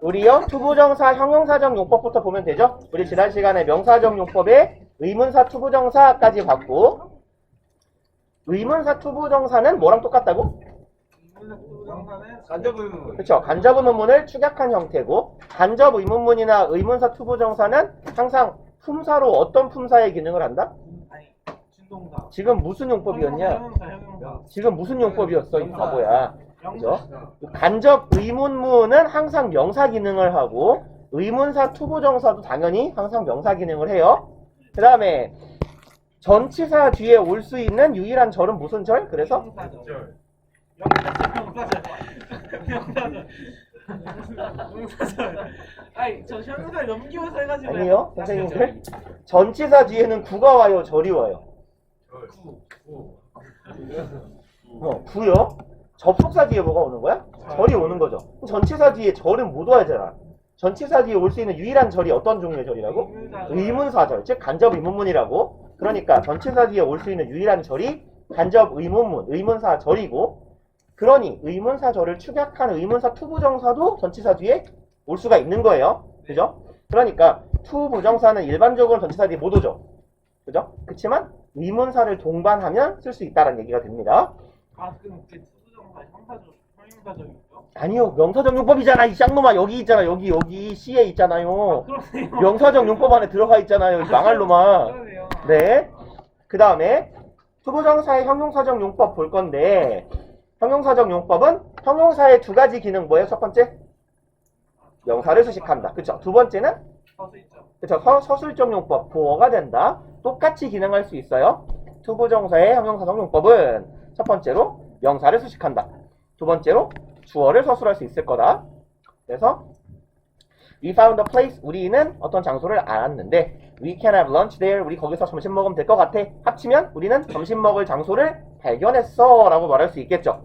우리요 투부정사 형용사적 용법부터 보면 되죠. 우리 지난 시간에 명사적 용법에 의문사 투부정사까지 봤고, 의문사 투부정사는 뭐랑 똑같다고? 간접 의문문. 그렇죠. 간접 의문문을 축약한 형태고, 간접 의문문이나 의문사 투부정사는 항상 품사로 어떤 품사의 기능을 한다? 아니, 준동사. 지금 무슨 용법이었냐? 형용사. 지금 무슨 용법이었어, 이 바보야. 그죠? 간접 의문문은 항상 명사 기능을 하고, 의문사 투부정사도 당연히 항상 명사 기능을 해요. 그 다음에 전치사 뒤에 올 수 있는 유일한 절은 무슨 절? 그래서 명사절. 명사절. 아니, 저 형용사를 넘기면서 해가지고. 아니요, 선생님들. 전치사 뒤에는 구가 와요, 절이 와요. 구요? 접속사 뒤에 뭐가 오는 거야? 절이 오는 거죠. 전치사 뒤에 절은 못 와야 되잖아. 전치사 뒤에 올 수 있는 유일한 절이 어떤 종류의 절이라고? 의문사절, 즉 간접 의문문이라고. 그러니까 전치사 뒤에 올 수 있는 유일한 절이 간접 의문문, 의문사절이고, 그러니 의문사절을 축약한 의문사 투부정사도 전치사 뒤에 올 수가 있는 거예요. 그죠? 그러니까 투부정사는 일반적으로 전치사 뒤에 못 오죠. 그죠? 그치만 의문사를 동반하면 쓸 수 있다는 얘기가 됩니다. 아, 그럼 그 투부정사 형용사절이죠? 아니요, 명사적 용법이잖아. 이 쌍놈아, 여기 있잖아. 여기 C에 있잖아요. 그러네요. 명사적 용법 안에 들어가 있잖아요. 이 망할 놈아. 그러네요. 네. 그 다음에 투부정사의 형용사적 용법 볼 건데, 형용사적 용법은 형용사의 두 가지 기능 뭐예요? 첫 번째? 명사를 수식한다. 그쵸? 두 번째는? 서수 있죠. 그쵸? 서술적 용법, 부어가 된다. 똑같이 기능할 수 있어요. 투부정사의 형용사적 용법은 첫 번째로 명사를 수식한다. 두 번째로 주어를 서술할 수 있을 거다. 그래서 We found a place. 우리는 어떤 장소를 알았는데 We can have lunch there. 우리 거기서 점심 먹으면 될 것 같아. 합치면 우리는 점심 먹을 장소를 발견했어 라고 말할 수 있겠죠.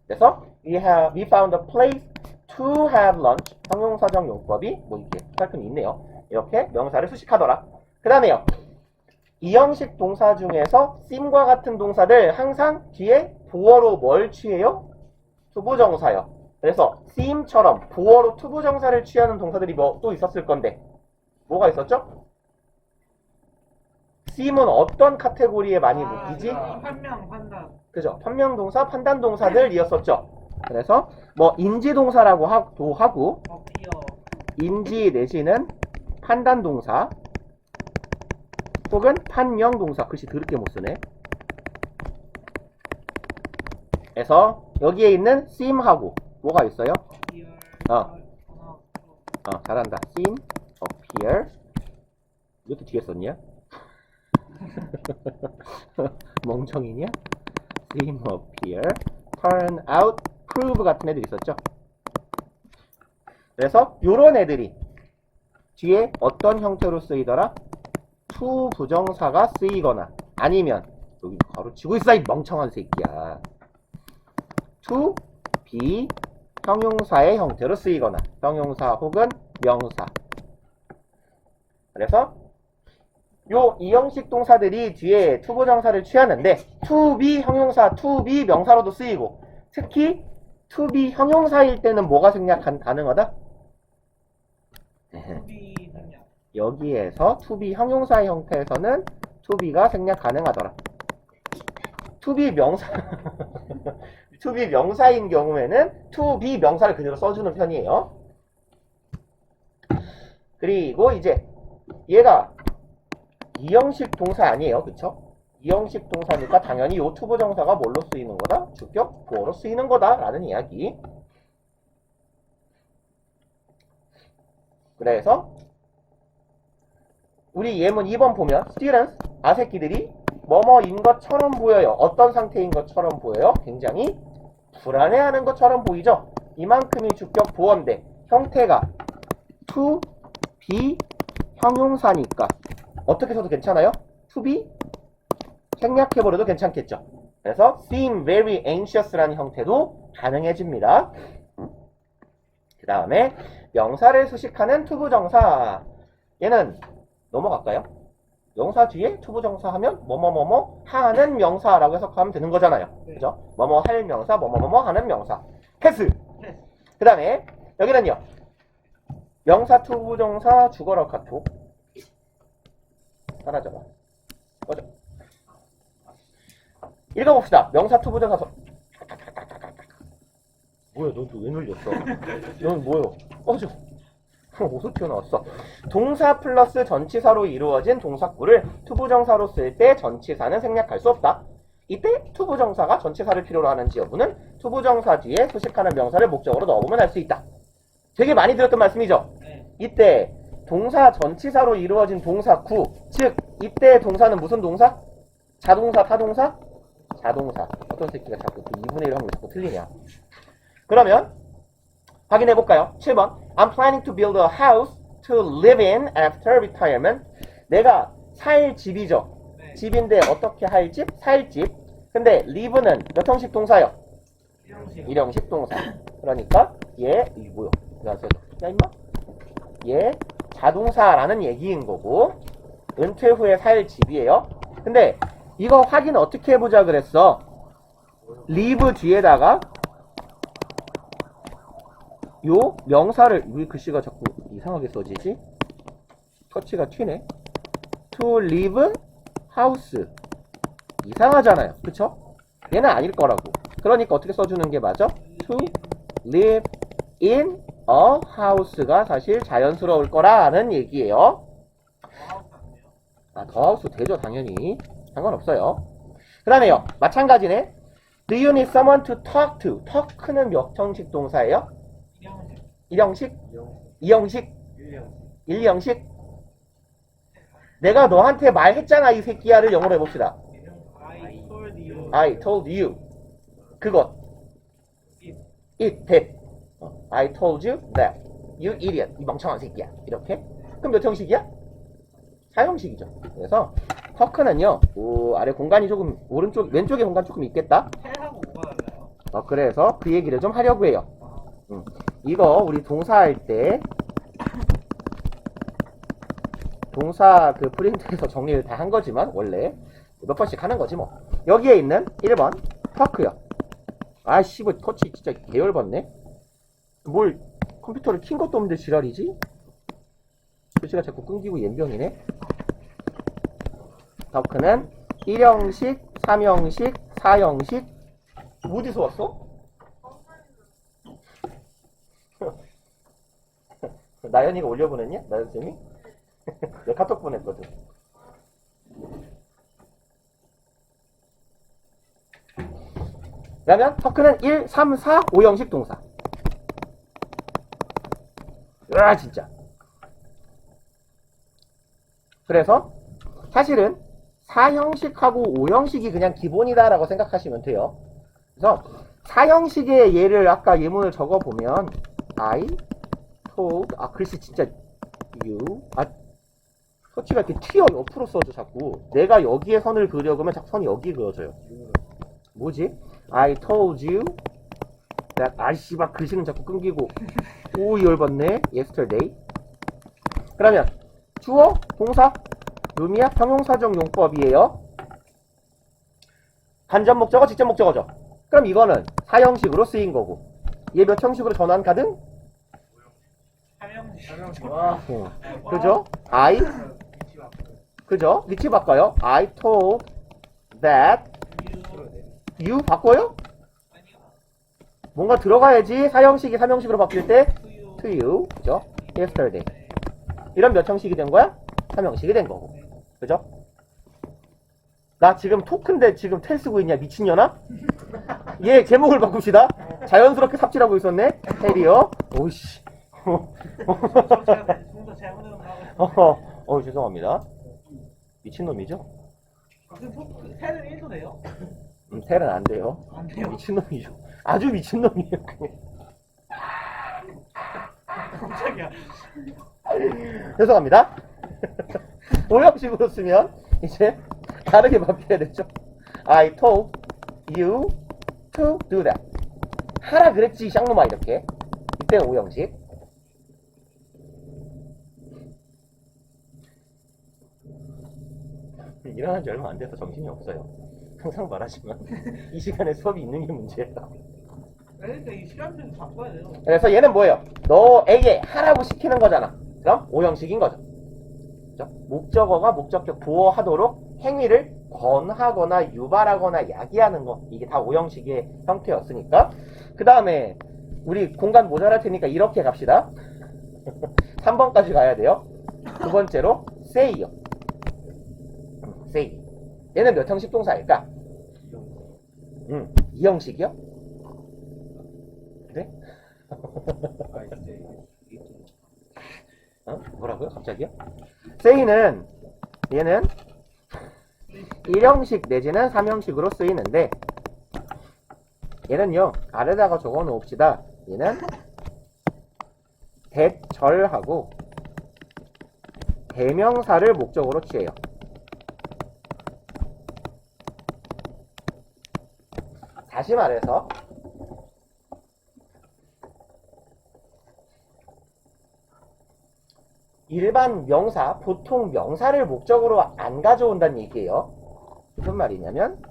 그래서 we found a place to have lunch. 형용사적 용법이 뭐 이게 살펴는 있네요. 이렇게 명사를 수식하더라. 그 다음에요. 이 형식 동사 중에서 seem과 같은 동사들 항상 뒤에 보어로 뭘 취해요? 투부정사요. 그래서 seem처럼 보어로 투부정사를 취하는 동사들이 뭐 또 있었을 건데 뭐가 있었죠? seem은 어떤 카테고리에 많이 묶이지? 판명, 판단. 그죠? 판명동사, 판단동사들이었었죠. 그래서 뭐 인지동사라고 하고 어피어. 인지 내지는 판단동사 혹은 판명동사, 글씨 더럽게 못 쓰네. 그래서 여기에 있는 seem하고 뭐가 있어요? 잘한다. seem, appear. 이것도 뒤에 썼냐? 멍청이냐? seem, appear, turn out, prove 같은 애들이 있었죠. 그래서 요런 애들이 뒤에 어떤 형태로 쓰이더라? to 부정사가 쓰이거나 아니면 여기 가로치고 있어 이 멍청한 새끼야. to be 형용사의 형태로 쓰이거나 형용사 혹은 명사. 그래서 요 이 형식 동사들이 뒤에 to 부정사를 취하는데 to be 형용사, to be 명사로도 쓰이고 특히 to be 형용사일 때는 뭐가 생략 가능하다? 투비 생략. 여기에서 to be 형용사의 형태에서는 to be가 생략 가능하더라. to be 명사 to be 명사인 경우에는 to be 명사를 그대로 써주는 편이에요. 그리고 이제 얘가 이형식 동사 아니에요. 그쵸? 이형식 동사니까 당연히 요 to 부정사가 뭘로 쓰이는 거다? 주격 보어로 쓰이는 거다 라는 이야기. 그래서 우리 예문 2번 보면 students, 아새끼들이 뭐뭐인 것처럼 보여요. 어떤 상태인 것처럼 보여요? 굉장히 불안해하는 것처럼 보이죠? 이만큼이 주격 보어인데 형태가 to be 형용사니까 어떻게 써도 괜찮아요? to be 생략해버려도 괜찮겠죠? 그래서 seem very anxious라는 형태도 가능해집니다. 그 다음에 명사를 수식하는 투부정사. 얘는 넘어갈까요? 명사 뒤에 투부정사 하면 뭐뭐뭐뭐 하는 명사라고 해석하면 되는 거잖아요. 네. 그죠? 뭐뭐 할 명사, 뭐뭐뭐뭐 하는 명사. 패스. 그 다음에 여기는요. 명사, 투부정사, 주거라 카톡. 사라져봐. 꺼져. 읽어봅시다. 명사, 투부정사. 뭐야, 너 왜 눌렸어? 넌 뭐야? 꺼져. 어디서 튀어나왔어? 동사 플러스 전치사로 이루어진 동사구를 투부정사로 쓸 때 전치사는 생략할 수 없다. 이때 투부정사가 전치사를 필요로 하는지 여부는 투부정사 뒤에 수식하는 명사를 목적으로 넣어보면 알 수 있다. 되게 많이 들었던 말씀이죠? 이때 동사 전치사로 이루어진 동사구, 즉 이때 동사는 무슨 동사? 자동사, 타동사? 자동사. 어떤 새끼가 자꾸 2분의 1 확률 자꾸 틀리냐. 그러면 확인해볼까요? 7번 I'm planning to build a house to live in after retirement. 내가 살 집이죠. 집인데 어떻게 할 집? 살 집. 근데 live는 몇 형식 동사요? 일형식 동사. 그러니까 얘 이게 뭐야? 야 임마? 얘 자동사라는 얘기인 거고 은퇴 후에 살 집이에요. 근데 이거 확인 어떻게 해보자 그랬어? live 뒤에다가 요 명사를 왜 글씨가 자꾸 이상하게 써지지? 터치가 튀네. to live house 이상하잖아요. 그쵸? 얘는 아닐 거라고. 그러니까 어떻게 써주는 게 맞아? to live in a house가 사실 자연스러울 거라는 얘기예요. 아, 더 하우스 되죠 당연히. 상관없어요. 그 다음에요. 마찬가지네. Do you need someone to talk to? talk는 몇 형식 동사예요? 1형식? 2형식? 1형식? 내가 너한테 말했잖아 이 새끼야를 영어로 해봅시다. I told you. 그것. It, that. I told you that. You idiot. 이 멍청한 새끼야. 이렇게. 그럼 몇 형식이야? 4형식이죠. 그래서 터크는요. 아래 공간이 조금 왼쪽에 공간 조금 있겠다. 그래서 그 얘기를 좀 하려고 해요. 이거 우리 동사할 때 동사 그 프린트에서 정리를 다 한 거지만 원래 몇 번씩 하는 거지 뭐. 여기에 있는 1번 터크요. 아씨 뭐 터치 진짜 계열받네. 뭘 컴퓨터를 킨 것도 없는데 지랄이지? 글씨가 자꾸 끊기고 연병이네. 터크는 1형식, 3형식, 4형식. 어디서 왔어? 나연이가 올려보냈냐? 나연쌤이? 내가 카톡 보냈거든. 그러면 터크는 1, 3, 4, 5형식 동사. 으아 진짜. 그래서 사실은 4형식하고 5형식이 그냥 기본이다라고 생각하시면 돼요. 그래서 4형식의 예를 아까 예문을 적어보면 I told 글씨 진짜 you 터치가 이렇게 튀어 옆으로 써줘 자꾸. 내가 여기에 선을 그려 그러면 자꾸 선이 여기 그어져요. 뭐지? I told you that 아이씨발 글씨는 자꾸 끊기고 오 열받네. yesterday. 그러면 주어, 동사, 루미야 형용사적 용법이에요. 간접 목적어, 직접 목적어죠. 그럼 이거는 4형식으로 쓰인 거고 얘 몇 형식으로 전환 가능? 3형식. 그죠? I 그죠? 위치 바꿔요. I told that you 바꿔요? 뭔가 들어가야지 4형식이 3형식으로 바뀔 때 to you 그죠? yesterday. 이런 몇 형식이 된 거야? 3형식이 된 거고. 그죠? 나 지금 토크인데 지금 텔 쓰고 있냐 미친년아? 얘 제목을 바꿉시다. 자연스럽게 삽질하고 있었네. 텔이요. 오이씨. 죄송합니다. 미친놈이죠? 텔은 1도 돼요? 텔은 안 돼요. 안 돼요? 미친놈이죠. 아주 미친놈이에요. 깜짝이야. 죄송합니다. 5형식으로 쓰면 이제 다르게 바뀌어야 되죠. I told you to do that. 하라 그랬지 쌍놈아 이렇게. 이때는 5형식. 일어난 지 얼마 안 돼서 정신이 없어요. 항상 말하지만 이 시간에 수업이 있는 게 문제예요. 그러니까 이 시간대는 바꿔야 돼요. 그래서 얘는 뭐예요? 너에게 하라고 시키는 거잖아. 그럼 오형식인 거죠. 그죠? 목적어가 목적격 보호하도록 행위를 권하거나 유발하거나 야기하는 거, 이게 다 오형식의 형태였으니까. 그 다음에 우리 공간 모자랄 테니까 이렇게 갑시다. 3번까지 가야 돼요. 두 번째로 say요. say. 얘는 몇 형식 동사일까? 2형식이요? 그래? 뭐라고요? 갑자기요? say는 얘는 1형식 내지는 3형식으로 쓰이는데, 얘는요 아래다가 적어 놓읍시다. 얘는 대절하고 대명사를 목적으로 취해요. 다시 말해서 일반 명사, 보통 명사를 목적으로 안 가져온다는 얘기예요. 무슨 말이냐면,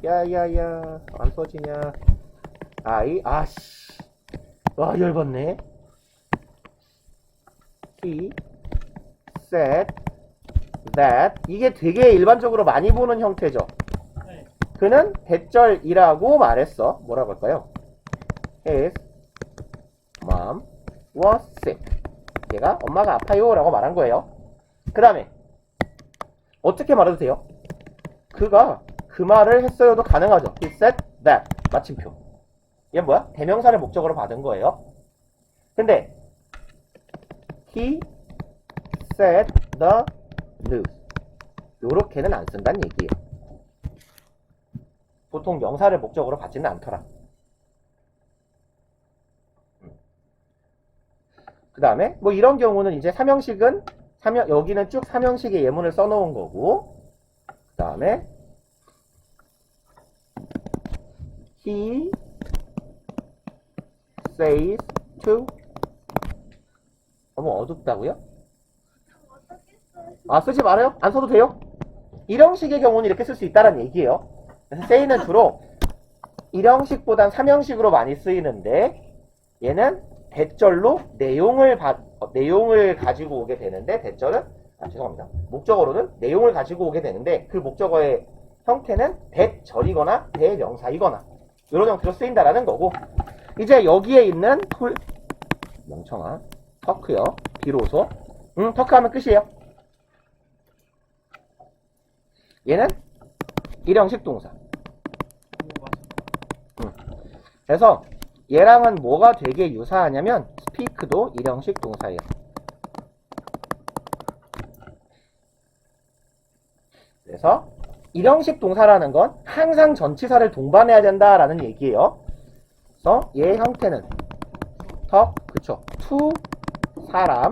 야야야 안 써지냐, 아씨 와 열받네. he said that, 이게 되게 일반적으로 많이 보는 형태죠. 네. 그는 대절이라고 말했어. 뭐라고 할까요? His mom was sick. 얘가 엄마가 아파요 라고 말한 거예요. 그 다음에 어떻게 말해도 돼요? 그가 그 말을 했어요도 가능하죠. He said that. 마침표. 얘 뭐야? 대명사를 목적으로 받은 거예요. 근데 he said the news, 요렇게는 안 쓴다는 얘기예요. 보통 명사를 목적으로 받지는 않더라. 그 다음에 뭐 이런 경우는 이제 3형식은 여기는 쭉 3형식의 예문을 써놓은 거고, 그 다음에 he says to, 너무 어둡다고요? 쓰지 말아요? 안 써도 돼요? 1형식의 경우는 이렇게 쓸 수 있다는 얘기예요. 그래서 say는 주로 1형식보단 3형식으로 많이 쓰이는데, 얘는 대절로 내용을 가지고 오게 되는데, 대절은 죄송합니다. 목적어로는 내용을 가지고 오게 되는데, 그 목적어의 형태는 대절이거나 대명사이거나 이런 형태로 쓰인다라는 거고, 이제 여기에 있는 멍청아 터크요. 비로소 터크 하면 끝이에요. 얘는 1형식 동사. 그래서 얘랑은 뭐가 되게 유사하냐면 speak도 1형식 동사예요. 그래서 1형식 동사라는 건 항상 전치사를 동반해야 된다라는 얘기예요. 그래서 얘의 형태는 talk, 그쵸, to 사람,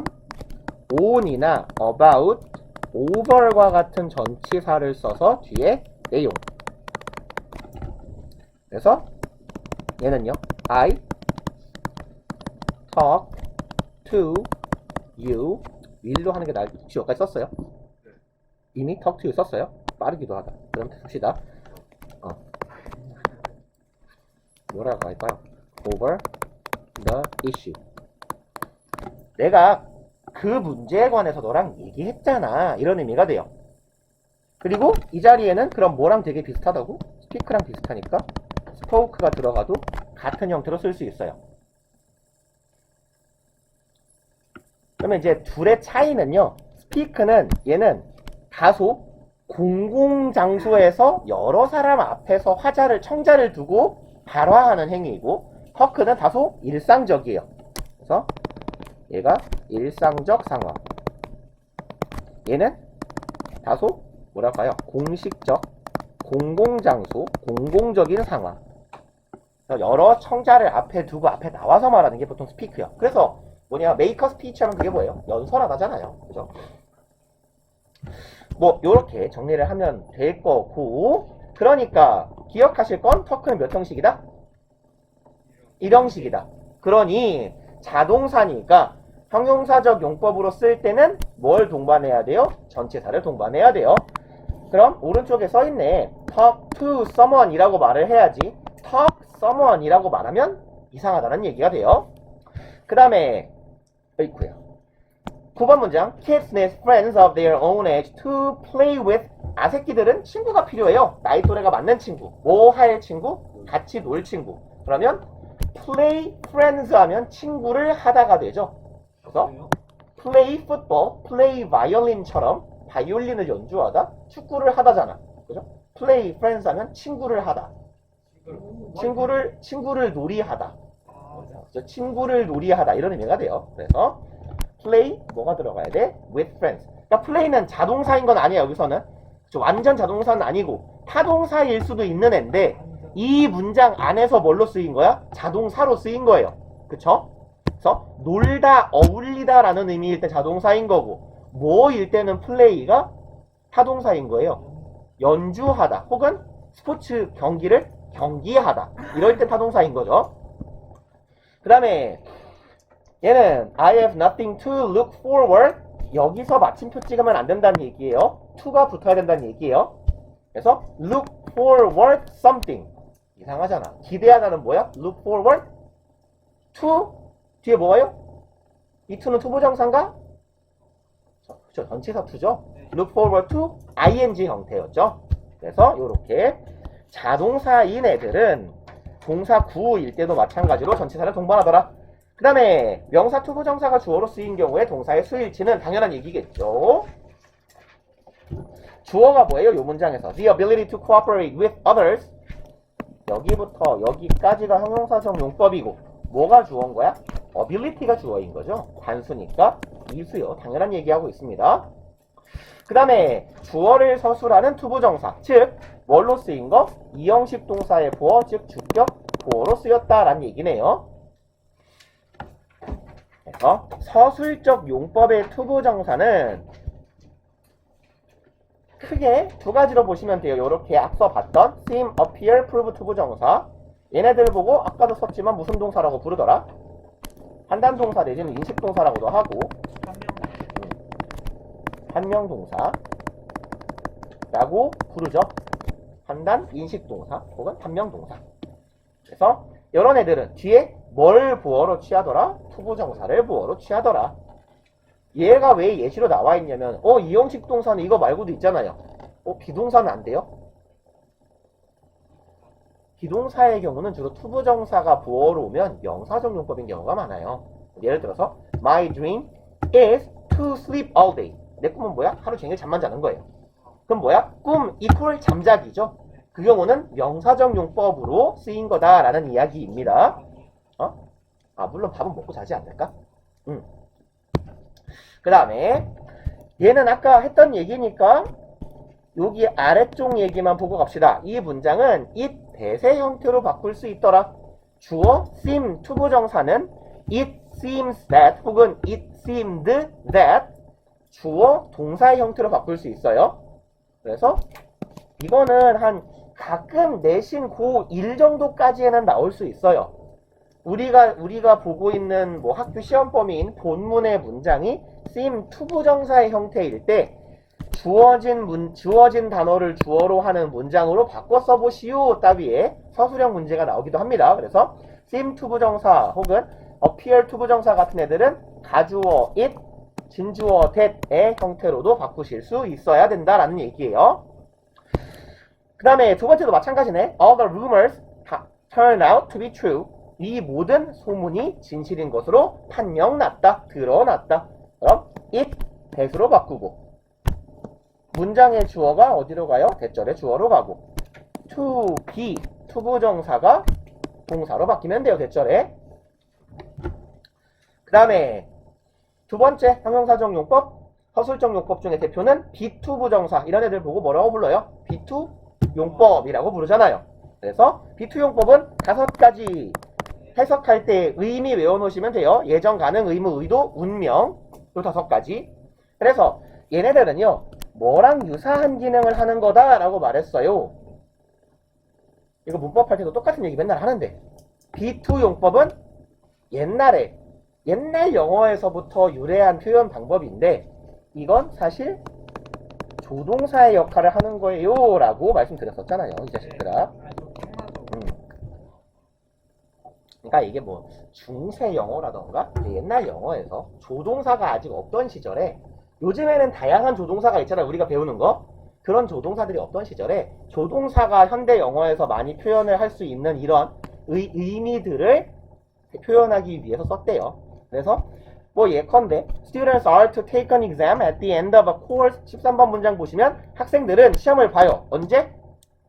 on이나 about, over과 같은 전치사를 써서 뒤에 내용. 그래서 얘는요, I talk to you, will로 하는 게 나을 지역까지 썼어요. 이미 talk to you 썼어요. 빠르기도 하다. 그럼 봅시다. 뭐라고 할까요? over the issue. 내가 그 문제에 관해서 너랑 얘기했잖아, 이런 의미가 돼요. 그리고 이 자리에는 그럼 뭐랑 되게 비슷하다고? speak랑 비슷하니까 spoke가 들어가도 같은 형태로 쓸 수 있어요. 그러면 이제 둘의 차이는요, speak는 얘는 다소 공공장소에서 여러 사람 앞에서 청자를 두고 발화하는 행위이고, talk는 다소 일상적이에요. 그래서 얘가 일상적 상황, 얘는 다소 뭐랄까요, 공식적, 공공장소, 공공적인 상황, 여러 청자를 앞에 두고 앞에 나와서 말하는 게 보통 스피크요. 그래서 뭐냐, make a speech 하면 그게 뭐예요? 연설하다잖아요. 그죠? 뭐 요렇게 정리를 하면 될 거고, 그러니까 기억하실 건 터크는 몇 형식이다? 1형식이다. 그러니 자동사니까 형용사적 용법으로 쓸 때는 뭘 동반해야 돼요? 전치사를 동반해야 돼요. 그럼 오른쪽에 써있네. talk to someone 이라고 말을 해야지 talk someone 이라고 말하면 이상하다는 얘기가 돼요. 그 다음에 어이쿠야 9번 문장 Kids need friends of their own age to play with. 아새끼들은 친구가 필요해요. 나이 또래가 맞는 친구. 뭐 할 친구? 같이 놀 친구. 그러면 play friends 하면 친구를 하다가 되죠. 그래서 play football, play violin처럼 바이올린을 연주하다, 축구를 하다잖아. 그죠? play friends 하면 친구를 하다. 친구를 놀이하다. 그죠? 친구를 놀이하다 이런 의미가 돼요. 그래서 play 뭐가 들어가야 돼? with friends. 그러니까 play는 자동사인 건 아니에요. 여기서는 완전 자동사는 아니고 타동사일 수도 있는 앤데 이 문장 안에서 뭘로 쓰인 거야? 자동사로 쓰인 거예요. 그쵸? 그래서 놀다, 어울리다 라는 의미일 때 자동사인 거고 뭐일 때는 play가 타동사인 거예요. 연주하다 혹은 스포츠 경기를 경기하다 이럴 때 타동사인 거죠. 그 다음에 얘는 I have nothing to look forward. 여기서 마침표 찍으면 안 된다는 얘기예요. to가 붙어야 된다는 얘기예요. 그래서 look forward something. 이상하잖아. 기대하다는 뭐야? look forward to 뒤에 뭐예요? 이 to는 투부정사인가? 그렇죠. 전치사 to죠. look forward to ing 형태였죠. 그래서 이렇게 자동사인 애들은 동사 구일 때도 마찬가지로 전치사를 동반하더라. 그 다음에 명사 투부정사가 주어로 쓰인 경우에 동사의 수일치는 당연한 얘기겠죠. 주어가 뭐예요? 이 문장에서 the ability to cooperate with others. 여기부터 여기까지가 형용사적 용법이고 뭐가 주어인 거야? ability가 주어인 거죠. 단수니까 이수요. 당연한 얘기하고 있습니다. 그 다음에 주어를 서술하는 투부정사, 즉 뭘로 쓰인 거? 이형식 동사의 보어, 즉 주격 보어로 쓰였다라는 얘기네요. 그래서 서술적 용법의 투부정사는 크게 두 가지로 보시면 돼요. 이렇게 앞서 봤던 seem, appear, prove 투부정사. 얘네들 보고 아까도 썼지만 무슨 동사라고 부르더라? 한단 동사 내지는 인식 동사라고도 하고 한명 동사라고 부르죠. 한단 인식 동사 혹은 한명 동사. 그래서 이런 애들은 뒤에 뭘 보어로 취하더라? 투부정사를 보어로 취하더라. 얘가 왜 예시로 나와 있냐면 이형식 동사는 이거 말고도 있잖아요. 비동사는 안 돼요? 비동사의 경우는 주로 투부정사가 보어로 오면 명사적 용법인 경우가 많아요. 예를 들어서 My dream is to sleep all day. 내 꿈은 뭐야? 하루 종일 잠만 자는 거예요. 그럼 뭐야? 꿈 이퀄 잠자기죠. 그 경우는 명사적 용법으로 쓰인 거다라는 이야기입니다. 물론 밥은 먹고 자지 않을까? 그 다음에 얘는 아까 했던 얘기니까 여기 아래쪽 얘기만 보고 갑시다. 이 문장은 it 대세 형태로 바꿀 수 있더라. 주어 seem 투부정사는 it seems that 혹은 it seemed that 주어 동사의 형태로 바꿀 수 있어요. 그래서 이거는 한 가끔 내신 고1 정도까지는 나올 수 있어요. 우리가 보고 있는 뭐 학교 시험 범위인 본문의 문장이 seem 투부정사의 형태일 때 주어진 단어를 주어로 하는 문장으로 바꿔 써보시오 따위에 서술형 문제가 나오기도 합니다. 그래서 seem 투부정사 혹은 appear 투부정사 같은 애들은 가주어 it, 진주어 that의 형태로도 바꾸실 수 있어야 된다라는 얘기예요. 그 다음에 두 번째도 마찬가지네. All the rumors turn out to be true. 이 모든 소문이 진실인 것으로 판명났다, 드러났다. 그럼 it, that으로 바꾸고 문장의 주어가 어디로 가요? 대절의 주어로 가고 to be, 투부정사가 동사로 바뀌면 돼요, 대절에. 그 다음에 두 번째 형용사적 용법, 서술적 용법 중에 대표는 비투부정사. 이런 애들 보고 뭐라고 불러요? 비투 용법이라고 부르잖아요. 그래서 비투 용법은 5가지 해석할 때 의미 외워놓으시면 돼요. 예정, 가능, 의무, 의도, 운명. 요 5가지. 그래서 얘네들은요, 뭐랑 유사한 기능을 하는 거다라고 말했어요. 이거 문법 할 때도 똑같은 얘기 맨날 하는데 비투 용법은 옛날 영어에서부터 유래한 표현 방법인데 이건 사실 조동사의 역할을 하는 거예요 라고 말씀드렸었잖아요, 이 자식들아. 그러니까 이게 뭐 중세 영어라던가 옛날 영어에서 조동사가 아직 없던 시절에 요즘에는 다양한 조동사가 있잖아요. 우리가 배우는 거. 그런 조동사들이 없던 시절에 조동사가 현대 영어에서 많이 표현을 할 수 있는 이런 의미들을 표현하기 위해서 썼대요. 그래서 뭐 예컨대 Students are to take an exam at the end of a course. 13번 문장 보시면 학생들은 시험을 봐요. 언제?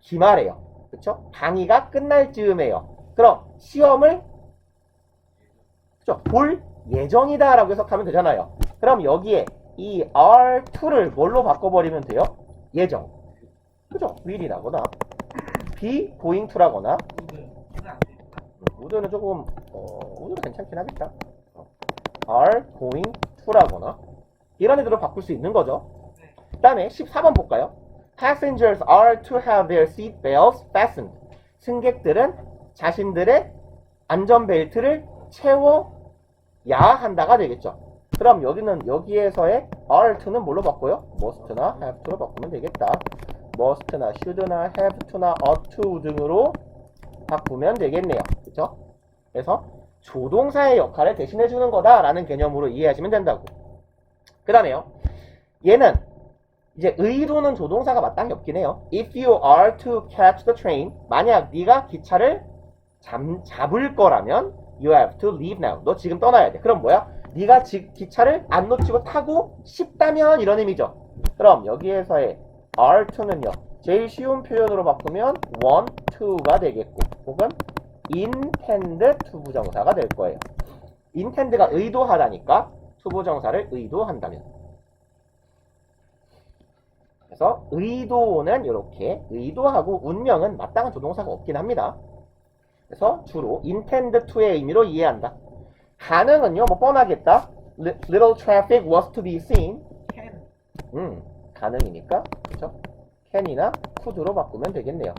기말에요. 그쵸? 강의가 끝날 즈음에요. 그럼 시험을 그쵸? 볼 예정이다 라고 해석하면 되잖아요. 그럼 여기에 이 are2를 뭘로 바꿔버리면 돼요? 예정. 그죠? will이라거나 be going to라거나 would는 조금 would는 괜찮긴 하겠다. are going to라거나 이런 애들로 바꿀 수 있는 거죠. 그 다음에 14번 볼까요? Passengers are to have their seat belts fastened. 승객들은 자신들의 안전벨트를 채워야 한다가 되겠죠. 그럼 여기에서의 are to는 뭘로 바꿔요? must나 have to로 바꾸면 되겠다. must나 should나 have to나 ought to 등으로 바꾸면 되겠네요. 그쵸? 그래서 조동사의 역할을 대신해 주는 거다라는 개념으로 이해하시면 된다고. 그 다음에요. 얘는 이제 의도는 조동사가 마땅히 없긴 해요. If you are to catch the train, 만약 네가 기차를 잡을 거라면 you have to leave now. 너 지금 떠나야 돼. 그럼 뭐야? 네가 기차를 안 놓치고 타고 싶다면 이런 의미죠. 그럼 여기에서의 are to는요. 제일 쉬운 표현으로 바꾸면 want to가 되겠고 혹은 intend to 부정사가 될 거예요. intend가 의도하다니까 to 부정사를 의도한다면. 그래서 의도는 이렇게 의도하고 운명은 마땅한 조동사가 없긴 합니다. 그래서 주로 intend to의 의미로 이해한다. 가능은요, 뭐 뻔하겠다. Little traffic was to be seen. 가능이니까 그렇죠? can이나 could로 바꾸면 되겠네요.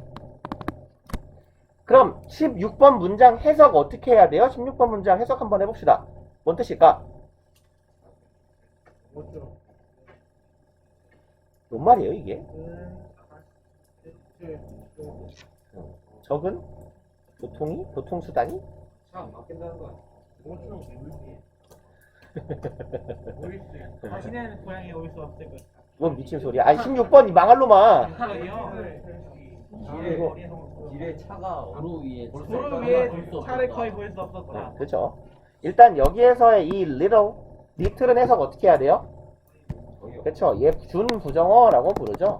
그럼 16번 문장 해석 어떻게 해야 돼요? 16번 문장 해석 한번 해봅시다. 뭔 뜻일까? 뭔 말이에요 이게? 적은? 교통이? 교통수단이? 차 바뀐다는 거야. 당신은 고향에 올 수 없을 것. 뭔 미친 소리야. 아니 16번이 망할 놈아. 길에 차가 도로 위에 도로 위에 차를 거의 볼 수 없었다. 그렇죠. 일단 여기에서의 이 little은 해석 어떻게 해야 돼요? 그렇죠. 얘 준부정어라고 부르죠.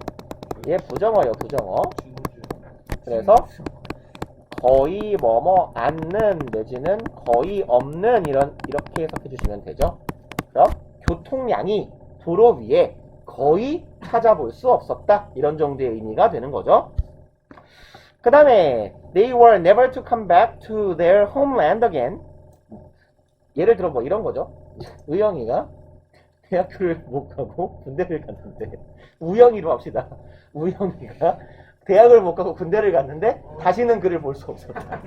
얘 부정어예요. 부정어. 그래서 거의 뭐뭐 않는 내지는 거의 없는 이렇게 해석해 주시면 되죠. 그럼 교통량이 도로 위에 거의 찾아볼 수 없었다. 이런 정도의 의미가 되는 거죠. 그 다음에 they were never to come back to their homeland again. 예를 들어 뭐 이런 거죠. 의영이가 대학교를 못 가고 군대를 갔는데 우영이로 합시다. 우영이가 대학을 못 가고 군대를 갔는데 다시는 그를 볼 수 없었다.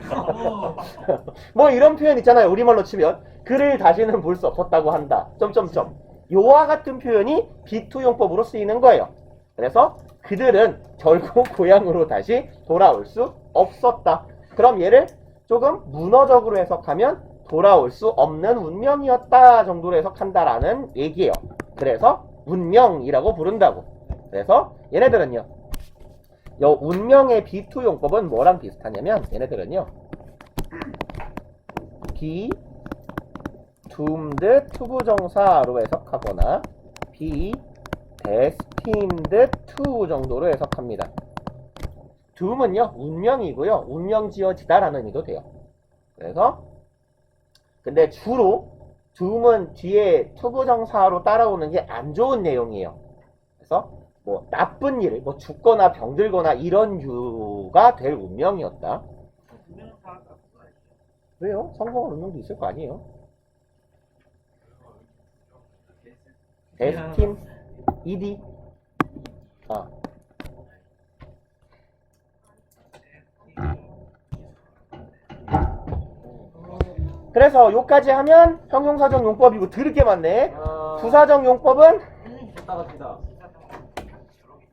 뭐 이런 표현 있잖아요. 우리말로 치면 그를 다시는 볼 수 없었다고 한다. 점점점. 요와 같은 표현이 비투용법으로 쓰이는 거예요. 그래서 그들은 결국 고향으로 다시 돌아올 수 없었다. 그럼 얘를 조금 문어적으로 해석하면 돌아올 수 없는 운명이었다 정도로 해석한다라는 얘기예요. 그래서 운명이라고 부른다고. 그래서 얘네들은요. 요 운명의 비투용법은 뭐랑 비슷하냐면 얘네들은요. be doomed 투부정사로 해석하거나 be destined to 정도로 해석합니다. doom은요. 운명이고요. 운명지어지다라는 의미도 돼요. 그래서 근데 주로 doom은 뒤에 투부정사로 따라오는 게 안 좋은 내용이에요. 그래서 뭐 나쁜 일, 뭐 죽거나 병들거나 이런 유가 될 운명이었다. 왜요? 성공한 운명도 있을 거 아니에요? 데스틴, ED. 그래서 요까지 하면 형용사적 용법이고 드럽게 많네. 부사적 용법은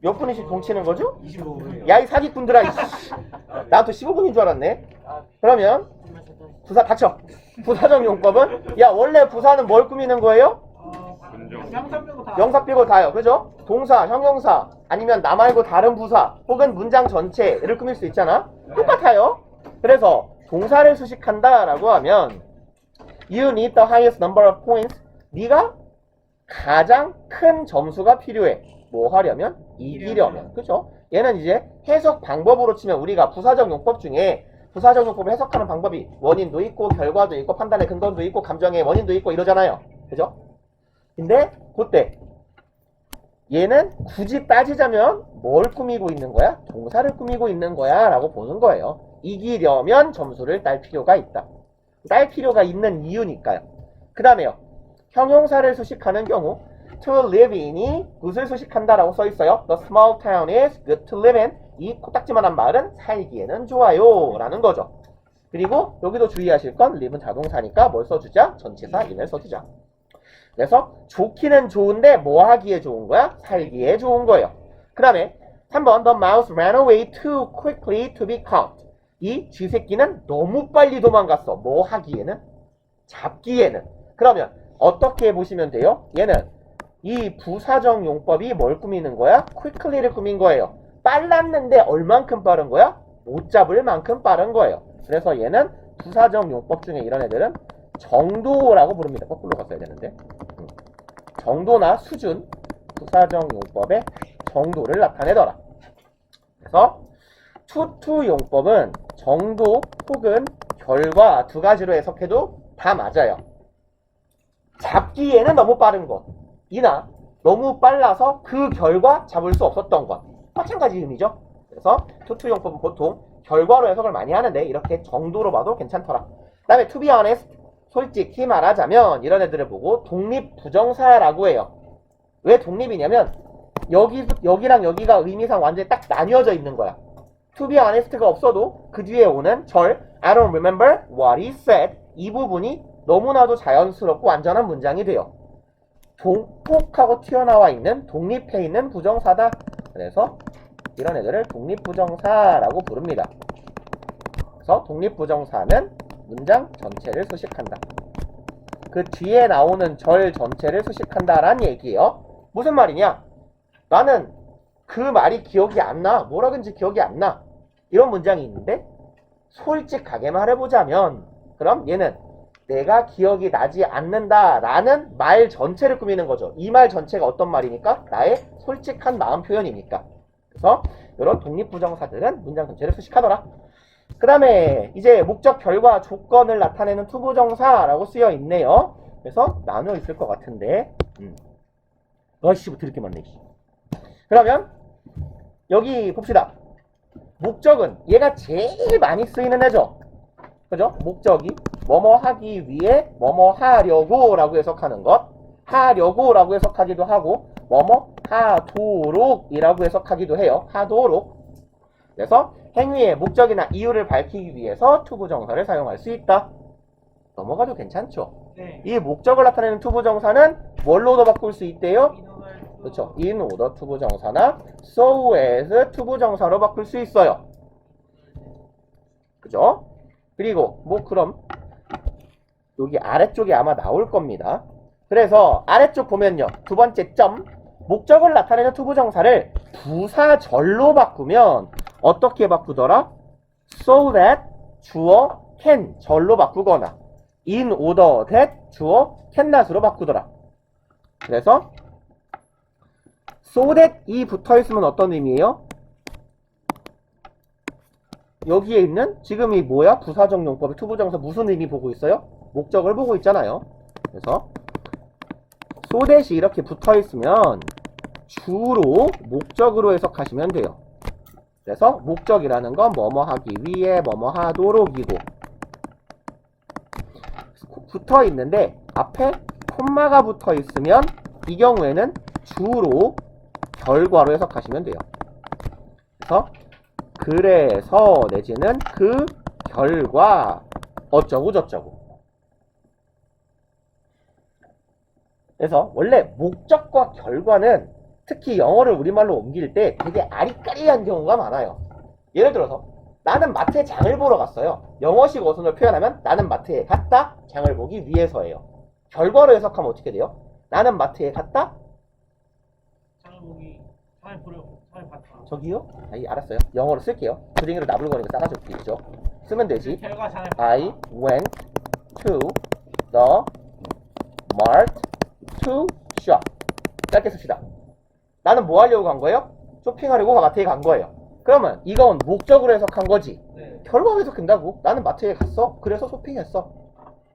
몇 분이씩 동치는 거죠? 25분이요. 야 이 사기꾼들아. 나한테 15분인 줄 알았네. 그러면 부사 닥쳐. 부사적 용법은 야 원래 부사는 뭘 꾸미는 거예요? 명사 빼고 다. 명사 빼고 다요. 그죠? 동사, 형용사 아니면 나 말고 다른 부사 혹은 문장 전체를 꾸밀 수 있잖아. 똑같아요. 그래서 동사를 수식한다 라고 하면 You need the highest number of points. 네가 가장 큰 점수가 필요해. 뭐 하려면? 이기려면. 그죠? 얘는 이제 해석 방법으로 치면 우리가 부사적 용법 중에 부사적 용법을 해석하는 방법이 원인도 있고 결과도 있고 판단의 근거도 있고 감정의 원인도 있고 이러잖아요. 그죠? 근데 그때 얘는 굳이 따지자면 뭘 꾸미고 있는 거야? 동사를 꾸미고 있는 거야 라고 보는 거예요. 이기려면 점수를 딸 필요가 있다. 딸 필요가 있는 이유니까요. 그 다음에요. 형용사를 수식하는 경우 to live in이 무엇을 수식한다 라고 써있어요. The small town is good to live in. 이 코딱지만한 마을은 살기에는 좋아요 라는 거죠. 그리고 여기도 주의하실 건 live는 자동사니까 뭘 써주자? 전치사 in을 써주자. 그래서 좋기는 좋은데 뭐 하기에 좋은 거야? 살기에 좋은 거예요. 그 다음에 3번 The mouse ran away too quickly to be caught. 이 쥐새끼는 너무 빨리 도망갔어. 뭐 하기에는? 잡기에는. 그러면 어떻게 보시면 돼요? 얘는 이 부사적 용법이 뭘 꾸미는 거야? quickly를 꾸민 거예요. 빨랐는데 얼만큼 빠른 거야? 못 잡을 만큼 빠른 거예요. 그래서 얘는 부사적 용법 중에 이런 애들은 정도라고 부릅니다. 거꾸로 갔어야 되는데. 정도나 수준, 부사적 용법의 정도를 나타내더라. 그래서 투투 용법은 정도 혹은 결과 두 가지로 해석해도 다 맞아요. 잡기에는 너무 빠른 것 이나 너무 빨라서 그 결과 잡을 수 없었던 것 마찬가지 의미죠. 그래서 투투 용법은 보통 결과로 해석을 많이 하는데 이렇게 정도로 봐도 괜찮더라. 그 다음에 to be honest, 솔직히 말하자면 이런 애들을 보고 독립부정사라고 해요. 왜 독립이냐면 여기랑 여기가 의미상 완전히 딱 나뉘어져 있는 거야. To be honest가 없어도 그 뒤에 오는 절 I don't remember what he said 이 부분이 너무나도 자연스럽고 완전한 문장이 돼요. 동폭하고 튀어나와 있는 독립해 있는 부정사다. 그래서 이런 애들을 독립부정사라고 부릅니다. 그래서 독립부정사는 문장 전체를 수식한다. 그 뒤에 나오는 절 전체를 수식한다라는 얘기예요. 무슨 말이냐? 나는 그 말이 기억이 안 나. 뭐라든지 기억이 안 나. 이런 문장이 있는데 솔직하게 말해보자면 그럼 얘는 내가 기억이 나지 않는다라는 말 전체를 꾸미는 거죠. 이 말 전체가 어떤 말이니까? 나의 솔직한 마음 표현이니까. 그래서 이런 독립부정사들은 문장 전체를 수식하더라. 그 다음에 이제 목적, 결과, 조건을 나타내는 투부정사라고 쓰여 있네요. 그래서 나눠 있을 것 같은데 어이씨 뭐 드럽게 많네. 그러면 여기 봅시다. 목적은 얘가 제일 많이 쓰이는 애죠. 그죠? 목적이 뭐뭐 하기 위해 뭐뭐 하려고 라고 해석하는 것, 하려고 라고 해석하기도 하고 뭐뭐 하도록 이라고 해석하기도 해요. 하도록. 그래서 행위의 목적이나 이유를 밝히기 위해서 투부정사를 사용할 수 있다. 넘어가도 괜찮죠? 네. 이 목적을 나타내는 투부정사는 뭘로도 바꿀 수 있대요? 그렇죠. in order 투부정사나 so as 투부정사로 바꿀 수 있어요. 그죠? 그리고 뭐 그럼 여기 아래쪽에 아마 나올 겁니다. 그래서 아래쪽 보면요. 두 번째 점 목적을 나타내는 투부정사를 부사절로 바꾸면 어떻게 바꾸더라? so that 주어 can 절로 바꾸거나 in order that 주어 can not으로 바꾸더라. 그래서 so that 이 붙어있으면 어떤 의미예요? 여기에 있는 지금 이 뭐야? 부사적 용법의 투부정사 무슨 의미 보고 있어요? 목적을 보고 있잖아요. 그래서 so that이 이렇게 붙어있으면 주로 목적으로 해석하시면 돼요. 그래서 목적이라는 건 뭐뭐 하기 위해 뭐뭐 하도록이고 붙어 있는데 앞에 콤마가 붙어 있으면 이 경우에는 주로 결과로 해석하시면 돼요. 그래서 내지는 그 결과 어쩌고 저쩌고. 그래서 원래 목적과 결과는 특히 영어를 우리말로 옮길 때 되게 아리까리한 경우가 많아요. 예를 들어서 나는 마트에 장을 보러 갔어요. 영어식 어순을 표현하면 나는 마트에 갔다, 장을 보기 위해서예요. 결과로 해석하면 어떻게 돼요? 나는 마트에 갔다? 장을 보기 장을 보려 장을 봤다. 저기요? 아이, 알았어요. 영어로 쓸게요. 주댕이로 나불거리고 싸가지 없게 있죠. 쓰면 되지. 결과 장을 I went to the mart to shop. 짧게 씁시다. 나는 뭐 하려고 간 거예요? 쇼핑하려고 마트에 간 거예요. 그러면 이건 목적으로 해석한 거지. 네. 결과로 해석한다고? 나는 마트에 갔어. 그래서 쇼핑했어.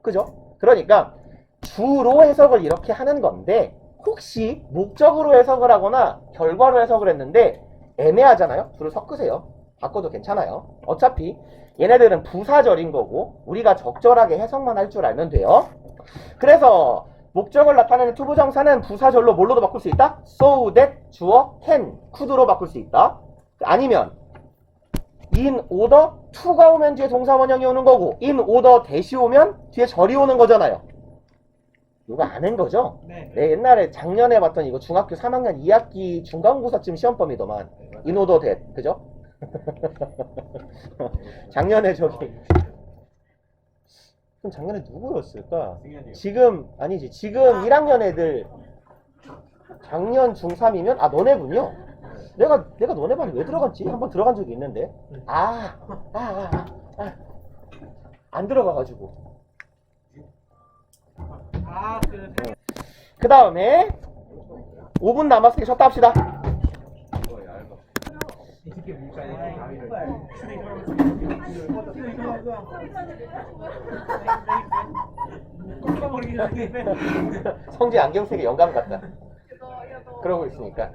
그죠? 그러니까 주로 해석을 이렇게 하는 건데 혹시 목적으로 해석을 하거나 결과로 해석을 했는데 애매하잖아요? 줄을 섞으세요. 바꿔도 괜찮아요. 어차피 얘네들은 부사절인 거고 우리가 적절하게 해석만 할 줄 알면 돼요. 그래서 목적을 나타내는 투부정사는 부사절로 뭘로도 바꿀 수 있다? so that, 주어, can, could로 바꿀 수 있다. 아니면 in order to가 오면 뒤에 동사 원형이 오는 거고 in order that이 오면 뒤에 절이 오는 거잖아요. 이거 아는 거죠? 네. 네, 옛날에 작년에 봤던 이거 중학교 3학년 2학기 중간고사쯤 시험범위더만 in order that, 그죠? 작년에 저기 그럼 작년에 누구였을까? 지금 아니지 지금 1학년 애들 작년 중3이면 아 너네군요. 내가 너네 반 왜 들어갔지? 한번 들어간 적이 있는데 안 들어가가지고 그 다음에 5분 남았으니 쉬었다 합시다. 성재 안경색에 영감 같다. 그러고 있으니까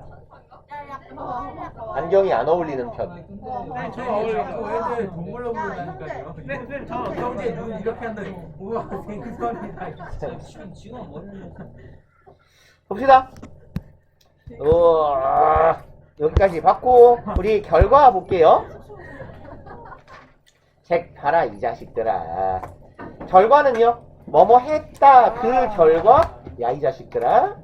안경이 안 어울리는 편. 네, 저 어울려요. 애들 동물로 부른다니까요. 네, 저 형제 눈 이렇게 한다. 우와 생선이다. 지금 머리를 봅시다. 우와, 여기까지 봤고 우리 결과 볼게요. 책 봐라 이 자식들아. 결과는요 뭐뭐 했다 그 결과 야 이 자식들아.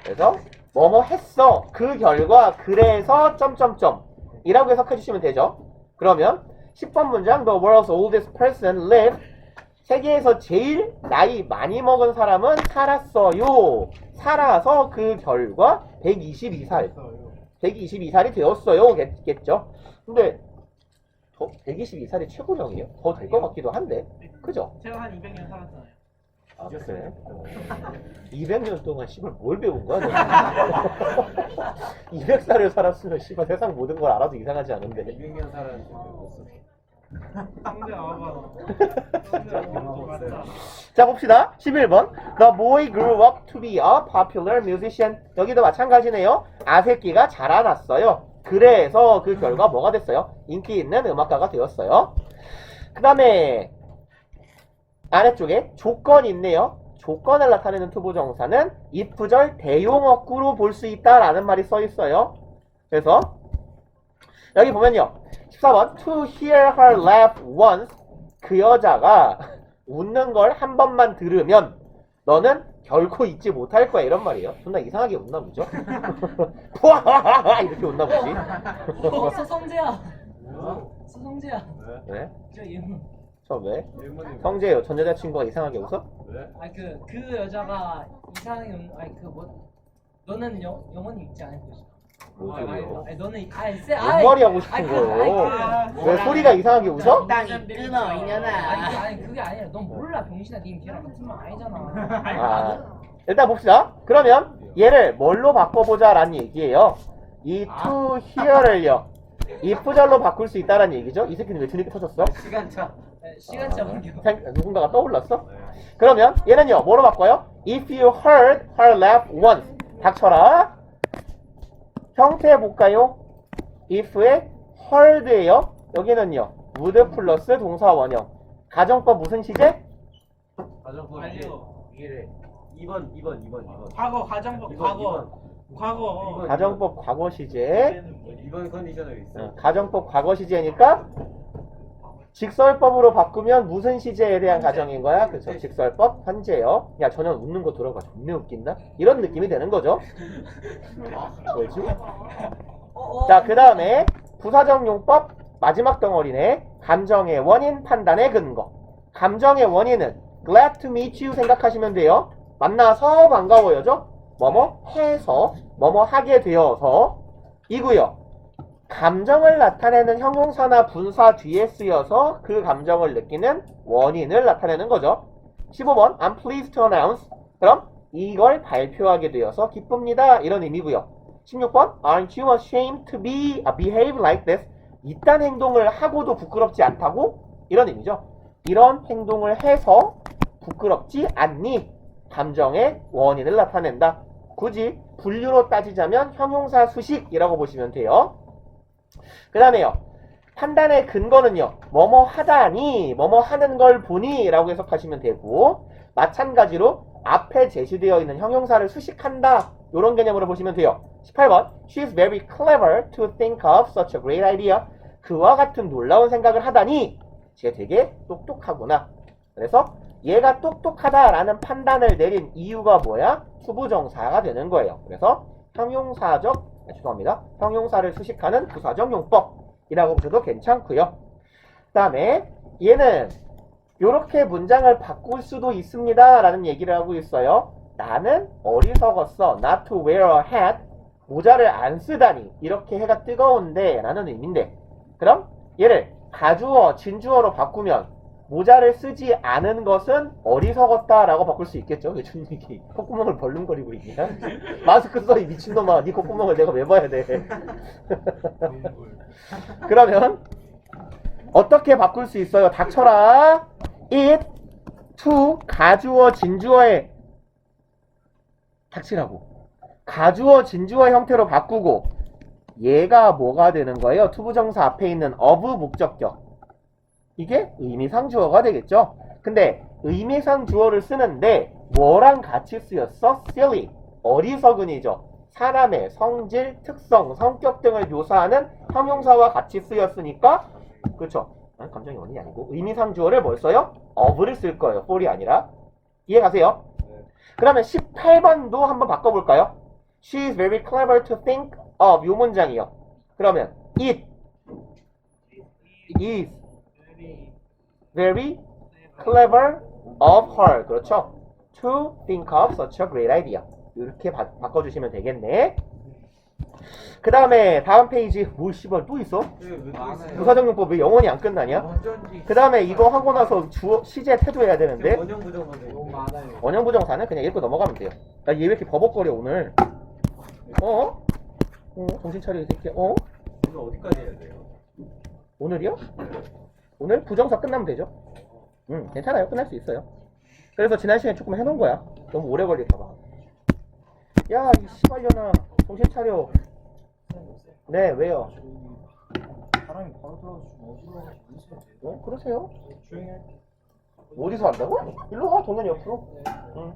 그래서 뭐뭐 했어 그 결과 그래서 점점점 이라고 해석해 주시면 되죠. 그러면 10번 문장 The world's oldest person lived. 세계에서 제일 나이 많이 먹은 사람은 살았어요. 살아서 그 결과 122살 122살이 되었어요 겠죠. 근데 122살이 최고령이에요? 더 될 것 같기도 한데 그죠? 제가 한 200년 살았잖아요. 아, 그래? 200년 동안 씨발 뭘 배운 거야? 200살을 살았으면 씨발 세상 모든 걸 알아도 이상하지 않은데 200년 살았는데 못 써. 상대 아마 맞다. 자 봅시다. 11번 The boy grew up to be a popular musician. 여기도 마찬가지네요. 아새끼가 자라났어요. 그래서 그 결과 뭐가 됐어요? 인기 있는 음악가가 되었어요. 그 다음에 아래쪽에 조건이 있네요. 조건을 나타내는 투부정사는 if절 대용어구로 볼 수 있다라는 말이 써 있어요. 그래서 여기 보면요. 14번 To hear her laugh once. 그 여자가 웃는 걸 한 번만 들으면 너는 결코 잊지 못할 거야 이런 말이에요. 존나 이상하게 웃나 보죠? 이렇게 웃나 보지? 서성재야. 서성재야. 왜? 저 이름. 저 왜? 성재요. 전 여자친구가 이상하게 웃어? 아니 그 여자가 이상하게 너는 영원히 잊지 않을 것이다. 뭔 소리예요? 아니 너는 뭔 말이 하고 싶은 거예요? 왜 소리가 이상하게 웃어? 땅이 끊어 이년아. 아니 그게 아니라 넌 몰라 병신아. 니 걔랑 같은 말 아니잖아. 아, 일단 봅시다. 그러면 얘를 뭘로 바꿔보자 라는 얘기예요. 이 to hear를요 if절로 바꿀 수 있다는 얘기죠. 이 새끼는 왜 드립이 터졌어? 시간차. 시간차 바뀌어. 누군가가 떠올랐어? 그러면 얘는요 뭐로 바꿔요? If you heard her laugh once. 닥쳐라. 형태 볼까요? if의 heard예요. 여기는요 would 플러스 동사 원형. 가정법 무슨 시제? 가정법 아니요. 이게 2번. 과거 가정법 과거 가정법 과거 시제. 2번 컨디션을 있어. 가정법 과거 시제니까 직설법으로 바꾸면 무슨 시제에 대한 가정인 거야? 그렇죠. 직설법 현재요. 야 전혀 웃는 거 들어봐. 존나 웃긴다. 이런 느낌이 되는 거죠. 왜지? 자, 그 다음에 부사적 용법 마지막 덩어리네. 감정의 원인, 판단의 근거. 감정의 원인은 glad to meet you 생각하시면 돼요. 만나서 반가워요죠. 뭐뭐 해서, 뭐뭐 하게 되어서 이고요. 감정을 나타내는 형용사나 분사 뒤에 쓰여서 그 감정을 느끼는 원인을 나타내는 거죠. 15번 I'm pleased to announce. 그럼 이걸 발표하게 되어서 기쁩니다. 이런 의미고요. 16번 Aren't you ashamed to behave like this? 이딴 행동을 하고도 부끄럽지 않다고? 이런 의미죠. 이런 행동을 해서 부끄럽지 않니? 감정의 원인을 나타낸다. 굳이 분류로 따지자면 형용사 수식이라고 보시면 돼요. 그 다음에요. 판단의 근거는요. 뭐뭐 하다니, 뭐뭐 하는 걸 보니 라고 해석하시면 되고, 마찬가지로 앞에 제시되어 있는 형용사를 수식한다. 이런 개념으로 보시면 돼요. 18번 She's very clever to think of such a great idea. 그와 같은 놀라운 생각을 하다니 쟤 되게 똑똑하구나. 그래서 얘가 똑똑하다라는 판단을 내린 이유가 뭐야? 투부정사가 되는 거예요. 그래서 형용사를 수식하는 부사적 용법이라고 보셔도 괜찮고요. 그 다음에 얘는 이렇게 문장을 바꿀 수도 있습니다 라는 얘기를 하고 있어요. 나는 어리석었어. Not to wear a hat. 모자를 안 쓰다니. 이렇게 해가 뜨거운데 라는 의미인데, 그럼 얘를 가주어, 진주어로 바꾸면 모자를 쓰지 않은 것은 어리석었다 라고 바꿀 수 있겠죠. 왜 준익이 콧구멍을 벌름거리고 있냐. 마스크 써, 이 미친놈아. 네 콧구멍을 내가 왜 봐야 돼. 그러면 어떻게 바꿀 수 있어요? 닥쳐라. it to 가주어, 진주어의 닥치라고. 가주어, 진주어 형태로 바꾸고 얘가 뭐가 되는 거예요? 투부정사 앞에 있는 of 목적격. 이게 의미상 주어가 되겠죠. 근데 의미상 주어를 쓰는데 뭐랑 같이 쓰였어? silly. 어리석은이죠. 사람의 성질, 특성, 성격 등을 묘사하는 형용사와 같이 쓰였으니까, 그렇죠. 감정의 원인이 아니고 의미상 주어를 뭘 써요? of를 쓸 거예요. for이 아니라. 이해가세요? 그러면 18번도 한번 바꿔볼까요? She is very clever to think of. 요 문장이요. 그러면 it is very clever of her. 그렇죠? To think of such a great idea. 이렇게 바꿔주시면 되겠네. 그 다음에 다음 페이지. 뭐 씨발 또 있어? 부사적 용법 왜 영원히 안 끝나냐? 그 다음에 이거 하고 나서 주어 시제 태도해야 되는데, 너무 많아요. 원형부정사는 그냥 읽고 넘어가면 돼요. 나 얘 왜 이렇게 버벅거려 오늘? 정신 차려 이 새끼야. 이거 어디까지 해야 돼요? 오늘이요? 오늘 부정사 끝나면 되죠. 괜찮아요. 끝날 수 있어요. 그래서 지난 시간에 조금 해놓은 거야. 너무 오래 걸릴까봐. 야, 이 씨발년아, 정신 차려. 네, 왜요? 사람이 바로 들어가서 그러세요? 조용히 해. 어디서 한다고? 일로 와, 동현이 옆으로. 응.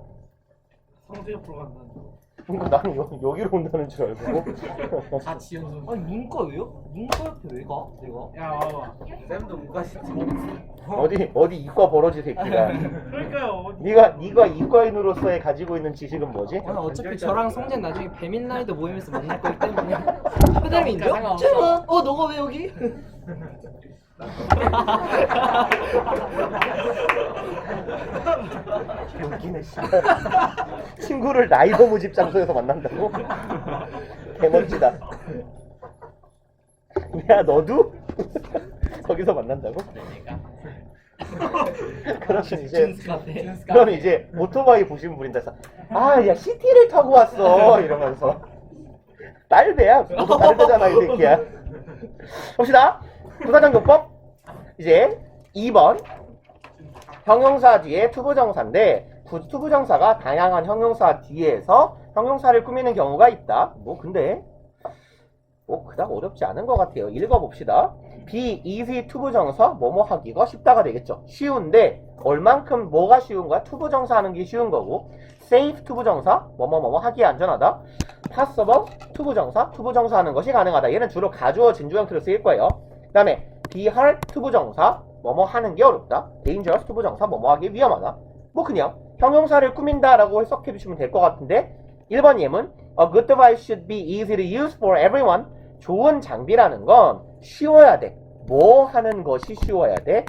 성재 옆으로 간다는 그러니까 나는 여기로 온다는 줄 알고. 같이 연습. 아니 문과 왜요? 문과 옆에 왜 가? 내가? 야 와봐. 쌤도 문과 시티. 어디 이과 버러지 새끼가. 그러니까요. 네가 이과인으로서의 가지고 있는 지식은 뭐지? 아니 어차피 저랑 성재는 나중에 배민라이더 모임에서 만날 거기 때문에 그다음에 인정? 상관없어. 잠깐만 너가 왜 여기? 웃기네 씨발. 친구를 라이더 모집 장소에서 만난다고? 개멋지다. 야 너도? 거기서 만난다고? 그러면 이제 카페. 그럼 이제 오토바이 보시는 분인데 야 시티를 타고 왔어 이러면서 딸배야. 너도 딸배잖아 이 새끼야. 봅시다. 부사적 용법. 이제 2번 형용사 뒤에 투부정사인데 투부정사가 다양한 형용사 뒤에서 형용사를 꾸미는 경우가 있다. 근데 그닥 어렵지 않은 것 같아요. 읽어봅시다. be easy 투부정사 뭐뭐 하기가 쉽다가 되겠죠. 쉬운데 얼만큼 뭐가 쉬운 거야? 투부정사 하는 게 쉬운 거고, safe 투부정사 뭐뭐 하기에 안전하다. possible 투부정사 하는 것이 가능하다. 얘는 주로 가주어 진주 형태로 쓰일 거예요. 그 다음에 be hard 투부정사 뭐뭐 하는 게 어렵다. dangerous 투부정사 뭐뭐 하기 위험하다. 그냥 형용사를 꾸민다 라고 해석해 주시면 될 것 같은데, 1번 예문 A good device should be easy to use for everyone. 좋은 장비라는 건 쉬워야 돼. 뭐 하는 것이 쉬워야 돼?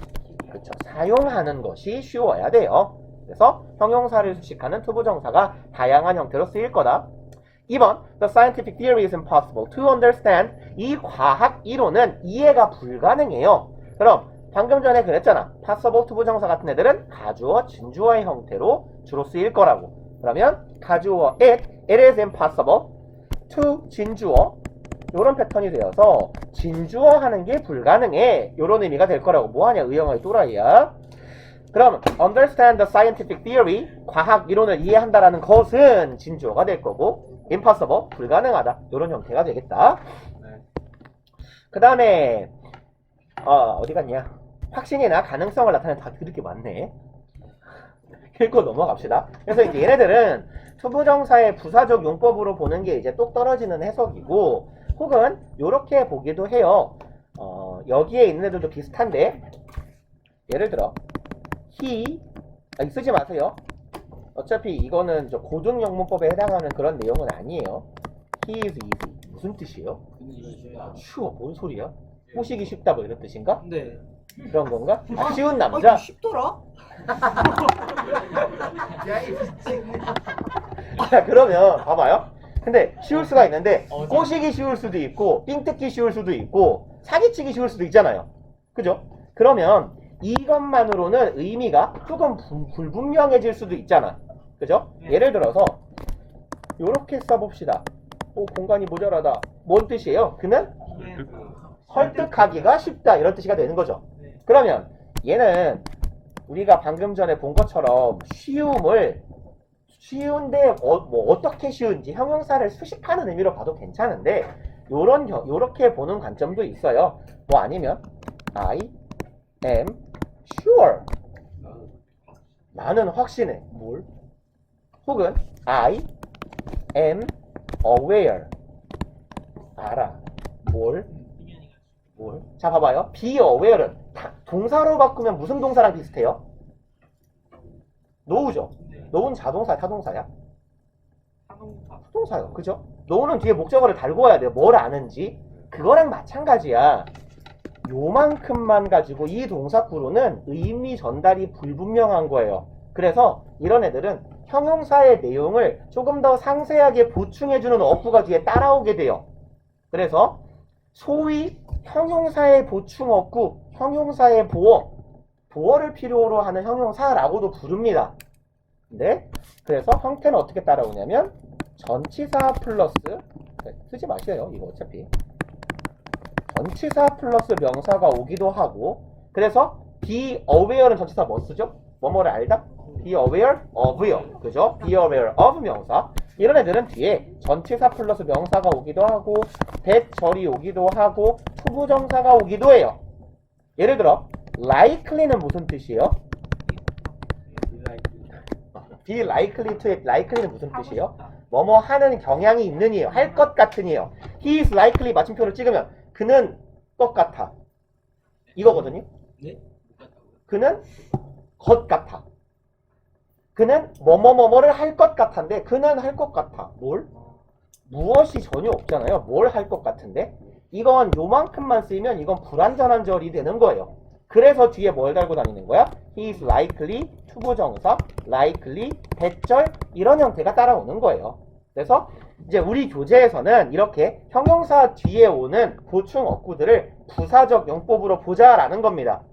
그렇죠. 사용하는 것이 쉬워야 돼요. 그래서 형용사를 수식하는 투부정사가 다양한 형태로 쓰일 거다. 2번, The scientific theory is impossible to understand. 이 과학 이론은 이해가 불가능해요. 그럼 방금 전에 그랬잖아. possible 투부정사 같은 애들은 가주어, 진주어의 형태로 주로 쓰일 거라고. 그러면 가주어 it is impossible to 진주어 요런 패턴이 되어서 진주어 하는 게 불가능해. 요런 의미가 될 거라고. 뭐하냐 의형의 또라이야. 그럼 understand the scientific theory 과학 이론을 이해한다라는 것은 진주어가 될 거고 impossible 불가능하다 요런 형태가 되겠다. 그 다음에 어디 갔냐 확신이나 가능성을 나타내는 다 그렇게 많네. 읽고 넘어갑시다. 그래서 이제 얘네들은 투부정사의 부사적 용법으로 보는 게 이제 똑 떨어지는 해석이고 혹은 요렇게 보기도 해요. 여기에 있는 애들도 비슷한데 예를 들어 he 쓰지 마세요. 어차피 이거는 저 고등영문법에 해당하는 그런 내용은 아니에요. He is easy. 무슨 뜻이에요? 쉬워. 뭔 소리야? 꼬시기 쉽다 뭐 이런 뜻인가? 네. 그런 건가? 쉬운 남자? 쉽더라? 자 그러면 봐봐요. 근데 쉬울 수가 있는데 꼬시기 쉬울 수도 있고 삥 뜯기 쉬울 수도 있고 사기치기 쉬울 수도 있잖아요. 그죠? 그러면 이것만으로는 의미가 조금 불분명해질 수도 있잖아. 그죠? 예를 들어서 요렇게 써봅시다. 공간이 모자라다. 뭔 뜻이에요? 그는 설득하기가 쉽다 이런 뜻이가 되는 거죠. 그러면 얘는 우리가 방금 전에 본 것처럼 쉬운데 뭐 어떻게 쉬운지 형용사를 수식하는 의미로 봐도 괜찮은데 요렇게 보는 관점도 있어요. 뭐 아니면 I am sure 나는 확신해. 뭘? 혹은 I am aware 알아. 뭘? 자 봐봐요. be aware는 동사로 바꾸면 무슨 동사랑 비슷해요? know죠. know는 자동사야 타동사야? 타동사요. 그죠? know는 뒤에 목적어를 달고 와야 돼요. 뭘 아는지. 그거랑 마찬가지야. 요만큼만 가지고 이 동사구로는 의미 전달이 불분명한 거예요. 그래서 이런 애들은 형용사의 내용을 조금 더 상세하게 보충해주는 어구가 뒤에 따라오게 돼요. 그래서 소위 형용사의 보충 어구, 형용사의 보어를 필요로 하는 형용사라고도 부릅니다. 네? 그래서 형태는 어떻게 따라오냐면 전치사 플러스 쓰지 마셔요. 이거 어차피 전치사 플러스 명사가 오기도 하고 그래서 be aware는 전치사 뭐 쓰죠? 뭐뭐를 알다? be aware of요. 그죠? be aware of 명사. 이런 애들은 뒤에 전치사 플러스 명사가 오기도 하고 대절이 오기도 하고 투부정사가 오기도 해요. 예를 들어 likely는 무슨 뜻이에요? be likely to likely는 무슨 뜻이에요? 뭐뭐 하는 경향이 있는 이에요. 할 것 같은 이에요. he is likely 마침표를 찍으면 그는 것 같아. 이거거든요. 네? 그는 것 같아. 그는 뭐뭐뭐뭐를 할 것 같은데 그는 할 것 같아. 뭘? 무엇이 전혀 없잖아요. 뭘 할 것 같은데? 이건 요만큼만 쓰이면 이건 불완전한 절이 되는 거예요. 그래서 뒤에 뭘 달고 다니는 거야? He is likely, 투부정사, likely, 대절 이런 형태가 따라오는 거예요. 그래서 이제 우리 교재에서는 이렇게 형용사 뒤에 오는 보충 어구들을 부사적 용법으로 보자라는 겁니다.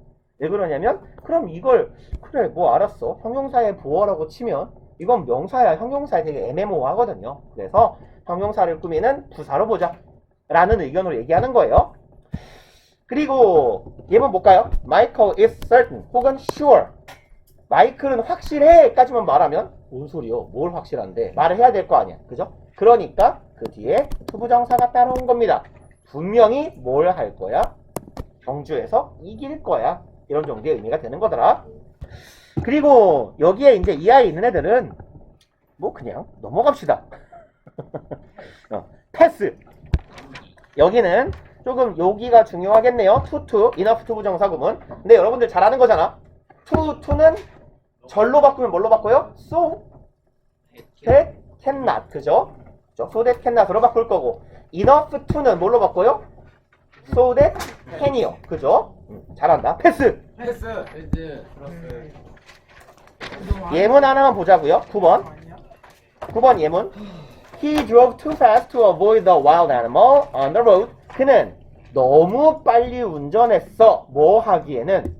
왜 그러냐면 그럼 이걸 그래 뭐 알았어 형용사의 보어라고 치면 이건 명사야 형용사에 되게 애매모호하거든요. 그래서 형용사를 꾸미는 부사로 보자 라는 의견으로 얘기하는 거예요. 그리고 예문 볼까요? Michael is certain 혹은 sure. 마이클은 확실해 까지만 말하면 뭔 소리요? 뭘 확실한데 말을 해야 될 거 아니야. 그죠? 그러니까 그 뒤에 투부정사가 따라온 겁니다. 분명히 뭘 할 거야? 경주에서 이길 거야. 이런 정도의 의미가 되는 거더라. 그리고 여기에 이제 이 아이 있는 애들은 뭐 그냥 넘어갑시다. 패스. 여기는 조금 여기가 중요하겠네요. to, enough 투부정사 구문. 근데 여러분들 잘 아는 거잖아. to는 절로 바꾸면 뭘로 바꿔요? so that cannot. 그죠? so that cannot으로 바꿀 거고 enough to는 뭘로 바꿔요? so that can이요. 그죠? 잘한다. 패스. 패스. 패스. 플러스. 예문 하나만 보자고요. 9번. 9번 예문. He drove too fast to avoid the wild animal on the road. 그는 너무 빨리 운전했어. 뭐 하기에는?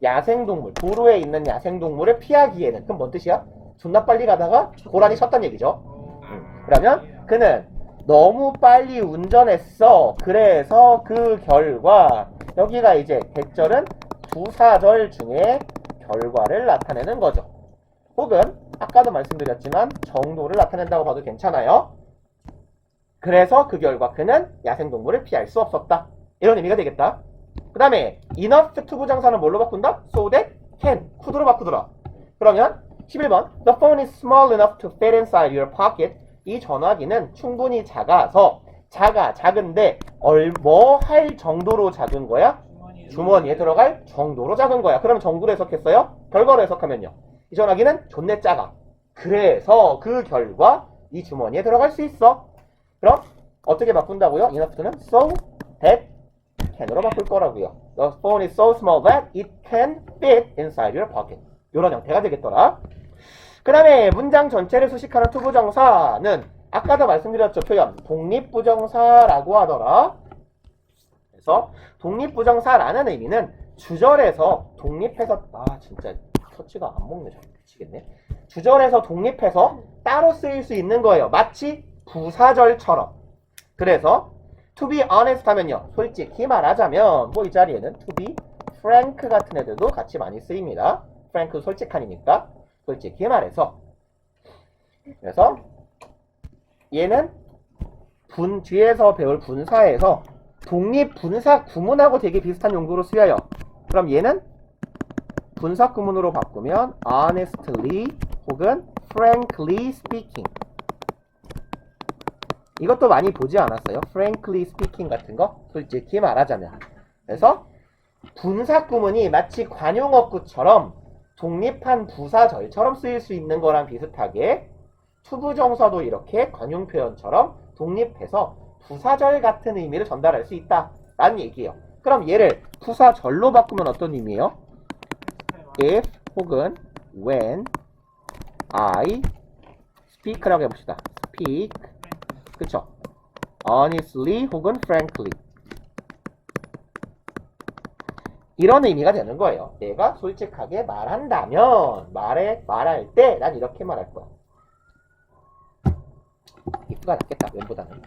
야생동물, 도로에 있는 야생동물을 피하기에는. 그럼 뭔 뜻이야? 존나 빨리 가다가 고라니 쳤단 얘기죠. 그러면 그는 너무 빨리 운전했어. 그래서 그 결과, 여기가 이제 대절은 부사절 중에 결과를 나타내는 거죠. 혹은 아까도 말씀드렸지만 정도를 나타낸다고 봐도 괜찮아요. 그래서 그 결과 그는 야생동물을 피할 수 없었다. 이런 의미가 되겠다. 그 다음에 enough 투부정사는 뭘로 바꾼다? so that can, could로 바꾸더라. 그러면 11번 The phone is small enough to fit inside your pocket. 이 전화기는 충분히 작은데 뭐 할 정도로 작은 거야? 주머니에 들어갈 정도로 작은 거야. 그럼 정도로 해석했어요? 결과로 해석하면요. 이 전화기는 존내 작아. 그래서 그 결과 이 주머니에 들어갈 수 있어. 그럼 어떻게 바꾼다고요? enough는 so that can으로 바꿀 거라고요. The phone is so small that it can fit inside your pocket. 이런 형태가 되겠더라. 그 다음에 문장 전체를 수식하는 투부정사는 아까도 말씀드렸죠. 표현 독립부정사라고 하더라. 그래서 독립부정사라는 의미는 주절에서 독립해서 진짜 터치가 안 먹네. 미치겠네. 주절에서 독립해서 따로 쓰일 수 있는 거예요. 마치 부사절처럼. 그래서 to be honest 하면요. 솔직히 말하자면 뭐 이 자리에는 to be frank 같은 애들도 같이 많이 쓰입니다. frank 솔직한이니까 솔직히 말해서. 그래서 얘는 뒤에서 배울 분사에서 독립분사 구문하고 되게 비슷한 용도로 쓰여요. 그럼 얘는 분사 구문으로 바꾸면 honestly 혹은 frankly speaking. 이것도 많이 보지 않았어요? frankly speaking 같은 거? 솔직히 말하자면. 그래서 분사 구문이 마치 관용어구처럼 독립한 부사절처럼 쓰일 수 있는 거랑 비슷하게 투부정사도 이렇게 관용 표현처럼 독립해서 부사절 같은 의미를 전달할 수 있다 라는 얘기예요. 그럼 얘를 부사절로 바꾸면 어떤 의미예요? if 혹은 when I speak라고 해봅시다. speak 그쵸? honestly 혹은 frankly 이런 의미가 되는 거예요. 내가 솔직하게 말한다면 말할 때 난 이렇게 말할 거야. if가 낫겠다 when보다는.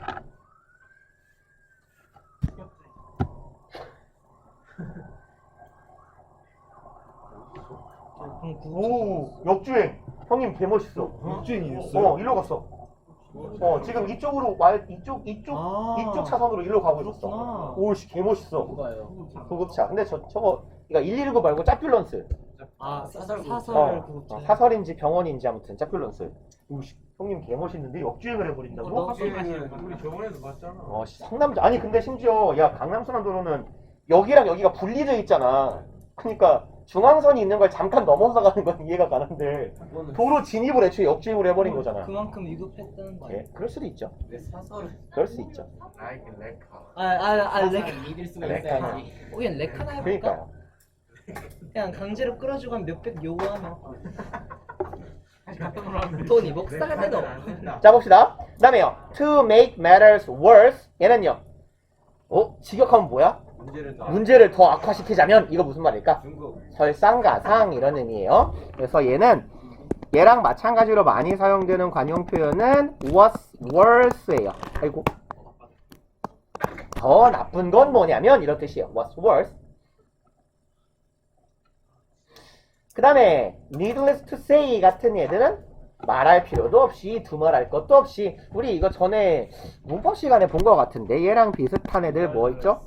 오 역주행. 형님 개멋있어. 역주행이었어요? 일로 갔어. 지금 이쪽으로 이쪽 차선으로 일로 가고 있었어. 오씨 개멋있어. 구급차. 근데 저거 이거 119 말고 짭뷸런스. 사설 구급차. 사설인지 병원인지 아무튼 짭뷸런스. 오씨 형님 개멋있는데 역주행을 해버린다고? 우리 저번에도 봤잖아. 상남자. 아니 근데 심지어 야 강남순환도로는 여기랑 여기가 분리되어 있잖아. 그러니까 중앙선이 있는 걸 잠깐 넘어서 가는 건 이해가 가는데 도로 진입을 애초에 역주행으로 해버린 거잖아. 그만큼 위급했다는 거 아니야? 그럴 수도 있죠. 내 사설을. 그럴 수 있죠. 나에게 레카. 레카. 믿을 수가 레카는. 있어야지. 그냥 레카나 해볼까? 그러니까요. 그냥 강제로 끌어주고 한 몇백 요구하면 돈이 목사가 되도. 자 봅시다. 그 다음에요. To make matters worse. 얘는요. 직역하면 뭐야? 문제를 더 악화시키자면 이거 무슨 말일까? 설상가상 이런 의미예요. 그래서 얘랑 마찬가지로 많이 사용되는 관용 표현은 what's worse예요. 아이고. 더 나쁜 건 뭐냐면 이런 뜻이에요. What's worse? 그 다음에 needless to say 같은 얘들은 말할 필요도 없이 두말할 것도 없이 우리 이거 전에 문법 시간에 본 것 같은데 얘랑 비슷한 애들 뭐 있죠?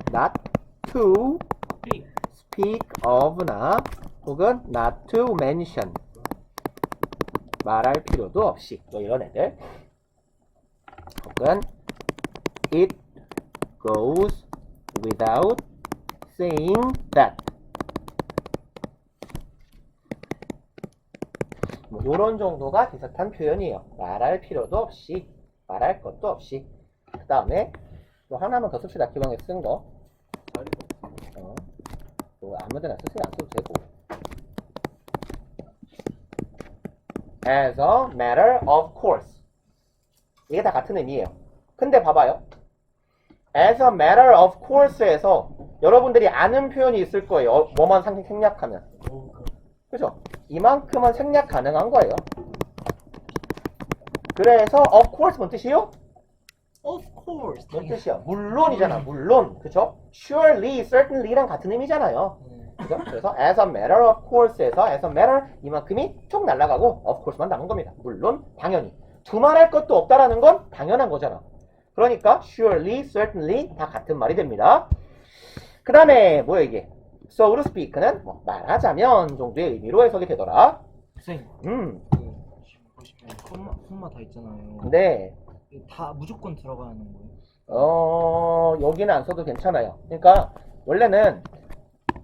not to speak of나 혹은 not to mention 말할 필요도 없이 뭐 이런 애들 혹은 it goes without saying that 뭐 요런 정도가 비슷한 표현이에요. 말할 필요도 없이 말할 것도 없이. 그 다음에 뭐 하나만 더 씁시다. 기왕에 쓴 거. 뭐 아무데나 쓰세요. 안 써도 되고. As a matter of course. 이게 다 같은 의미예요. 근데 봐봐요. As a matter of course에서 여러분들이 아는 표현이 있을 거예요. 뭐만 생략하면. 그죠? 이만큼은 생략 가능한 거예요. 그래서 of course 뭔 뜻이에요? Of course. 뭔 뜻이야? 물론이잖아. 물론. 그죠? Surely, certainly랑 같은 의미잖아요. 그죠? 그래서 as a matter of course에서 as a matter 이만큼이 쭉 날아가고 of course만 남은 겁니다. 물론, 당연히. 두말할 것도 없다라는 건 당연한 거잖아. 그러니까 surely, certainly 다 같은 말이 됩니다. 그 다음에 뭐야 이게? So to speak는 뭐 말하자면 정도의 의미로 해석이 되더라. 선생님, 보시면 콤마 다 있잖아요. 네. 다 무조건 들어가야 하는 거예요? 여기는 안 써도 괜찮아요. 그러니까 원래는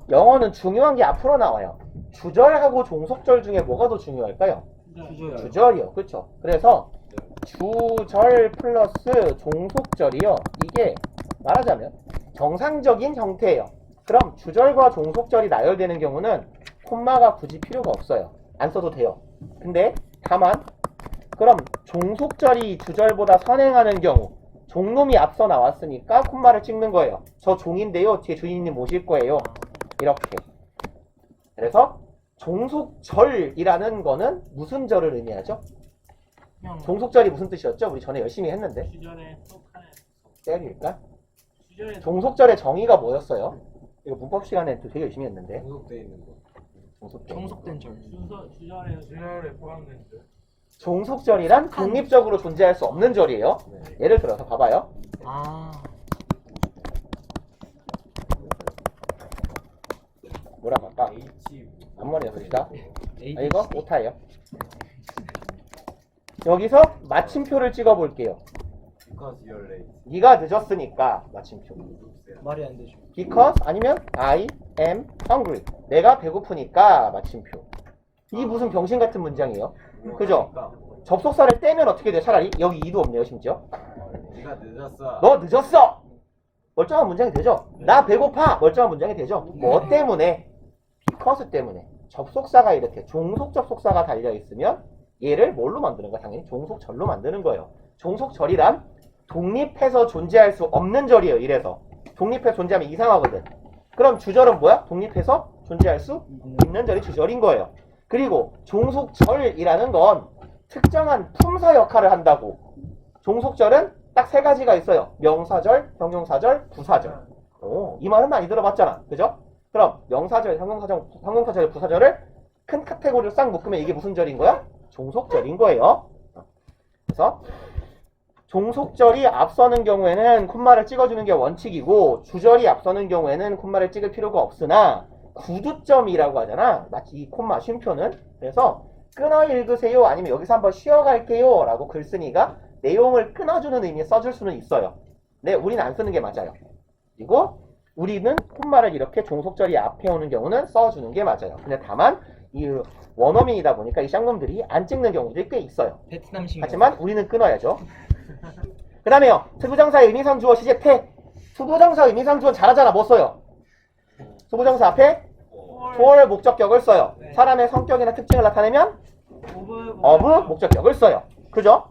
영어는 중요한 게 앞으로 나와요. 주절하고 종속절 중에 뭐가 더 중요할까요? 주저요. 주절이요. 그렇죠. 그래서 주절 플러스 종속절이요. 이게 말하자면 정상적인 형태예요. 그럼 주절과 종속절이 나열되는 경우는 콤마가 굳이 필요가 없어요. 안 써도 돼요. 근데 다만 그럼 종속절이 주절보다 선행하는 경우 종놈이 앞서 나왔으니까 콤마를 찍는 거예요. 저 종인데요. 제 주인님 모실 거예요. 이렇게. 그래서 종속절이라는 거는 무슨 절을 의미하죠? 종속절이 무슨 뜻이었죠? 우리 전에 열심히 했는데. 주전에 속하는 때릴까? 주전에 종속절의 정의가 뭐였어요? 이거 문법 시간에 또 되게 열심히 했는데. 종속돼 있는 거. 종속된 절. 주전에 포함된 줄. 종속절이란 독립적으로 존재할 수 없는 절이에요. 예를 들어서 봐봐요. 아, 뭐라고 할까? H 앞머리 해봅시다. A, 아, 이거 오타예요. 여기서 마침표를 찍어볼게요. because you're late. 네가 늦었으니까 마침표. 말이 안 되죠. Because 아니면 I am hungry. 내가 배고프니까 마침표. 이 무슨 병신 같은 문장이에요. 그죠? 접속사를 떼면 어떻게 돼? 차라리 여기 이도 없네요. 심지어. 네가 늦었어. 너 늦었어. 멀쩡한 문장이 되죠. 나 배고파. 멀쩡한 문장이 되죠. 뭐 때문에? because 때문에. 접속사가 이렇게 종속 접속사가 달려 있으면 얘를 뭘로 만드는 거야? 당연히 종속절로 만드는 거예요. 종속절이란 독립해서 존재할 수 없는 절이에요. 이래서 독립해서 존재하면 이상하거든. 그럼 주절은 뭐야? 독립해서 존재할 수 있는 절이 주절인 거예요. 그리고 종속절이라는 건 특정한 품사 역할을 한다고. 종속절은 딱 세 가지가 있어요. 명사절, 형용사절, 부사절. 이 말은 많이 들어봤잖아. 그죠? 그럼 명사절, 형용사절, 부사절을 큰 카테고리로 싹 묶으면 이게 무슨 절인 거야? 종속절인 거예요. 그래서 종속절이 앞서는 경우에는 콤마를 찍어주는 게 원칙이고 주절이 앞서는 경우에는 콤마를 찍을 필요가 없으나 구두점이라고 하잖아. 마치 이 콤마 쉼표는. 그래서 끊어 읽으세요 아니면 여기서 한번 쉬어갈게요 라고 글쓴이가 내용을 끊어주는 의미에 써줄 수는 있어요. 네, 우리는 안 쓰는 게 맞아요. 그리고 우리는 콤마를 이렇게 종속절이 앞에 오는 경우는 써주는 게 맞아요. 근데 다만 이 원어민이다 보니까 이 쌍놈들이 안 찍는 경우들이 꽤 있어요. 베트남식. 하지만 우리는 끊어야죠. 그 다음에요. 투부정사의 의미상 주어 시제 태. 투부정사 의미상 주어는 잘하잖아. 뭐 써요? 투부정사 앞에 for 목적격을 써요. 사람의 성격이나 특징을 나타내면 of 목적격을 써요. 그죠?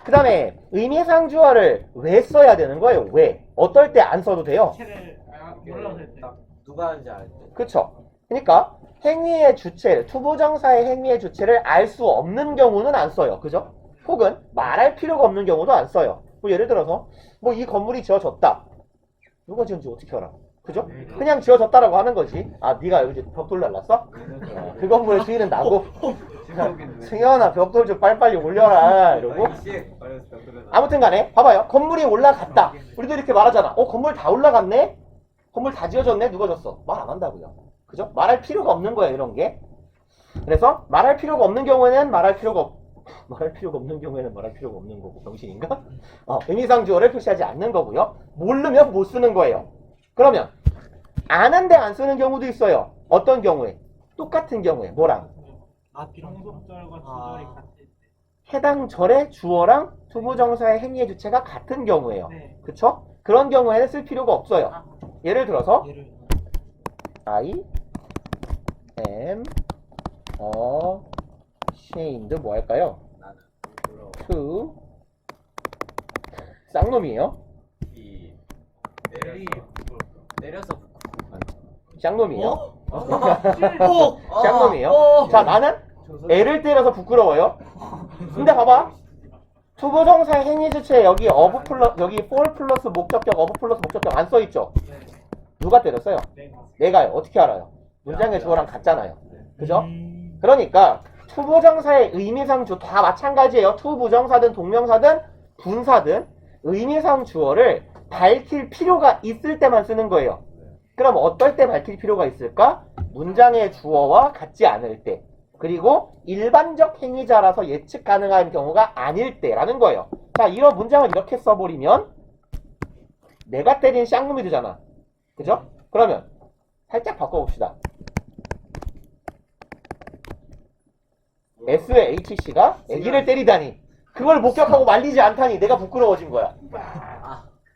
그 다음에 의미상 주어를 왜 써야 되는 거예요? 왜? 어떨 때 안 써도 돼요? 체를 몰라서 했대. 누가 하는지 알 때. 그쵸? 그러니까 행위의 주체, 투부정사의 행위의 주체를 알 수 없는 경우는 안 써요. 그죠? 혹은 말할 필요가 없는 경우도 안 써요. 뭐 예를 들어서 뭐 이 건물이 지어졌다. 누가 지은지 어떻게 알아? 그죠? 그냥 지어졌다라고 하는 거지. 아, 네가 여기 벽돌 날랐어? 그 건물의 주인은 나고. 승현아, 벽돌 좀 빨리빨리 올려라. 이러고. 아무튼 간에 봐봐요. 건물이 올라갔다. 우리도 이렇게 말하잖아. 건물 다 올라갔네? 건물 다 지어졌네? 누가 졌어? 말 안 한다고요. 그죠? 말할 필요가 없는 거예요, 이런 게. 그래서 말할 필요가 없는 경우에는 말할 필요가 없는 거고. 병신인가? 의미상 주어를 표시하지 않는 거고요. 모르면 못 쓰는 거예요. 그러면 아는데 안 쓰는 경우도 있어요. 어떤 경우에? 똑같은 경우에 뭐랑? 앞이랑 종속절과 주절이 같을 때. 해당 절의 주어랑 투부정사의 행위의 주체가 같은 경우예요. 네. 그쵸? 그런 경우에는 쓸 필요가 없어요. 예를 들어서 얘를 I am ashamed 뭐 할까요? to 쌍놈이에요. 내려서 쌍놈이에요. 어? 쌍놈이에요. 자, 나는 애를 때려서 부끄러워요. 근데 봐봐. 투부정사의 행위 주체에 여기 of 플러스 여기 for 플러스 목적격 of 플러스 목적격 안 써있죠? 누가 때렸어요? 내가요. 어떻게 알아요? 문장의 주어랑 같잖아요. 그죠? 그러니까 투부정사의 의미상 주어 다 마찬가지예요. 투부정사든 동명사든 분사든 의미상 주어를 밝힐 필요가 있을 때만 쓰는 거예요. 그럼 어떨 때 밝힐 필요가 있을까? 문장의 주어와 같지 않을 때, 그리고 일반적 행위자라서 예측 가능한 경우가 아닐 때라는 거예요. 자, 이런 문장을 이렇게 써버리면 내가 때린 쌍놈이 되잖아. 그죠? 그러면 살짝 바꿔봅시다. SHC가 애기를 때리다니, 그걸 목격하고 말리지 않다니 내가 부끄러워진 거야.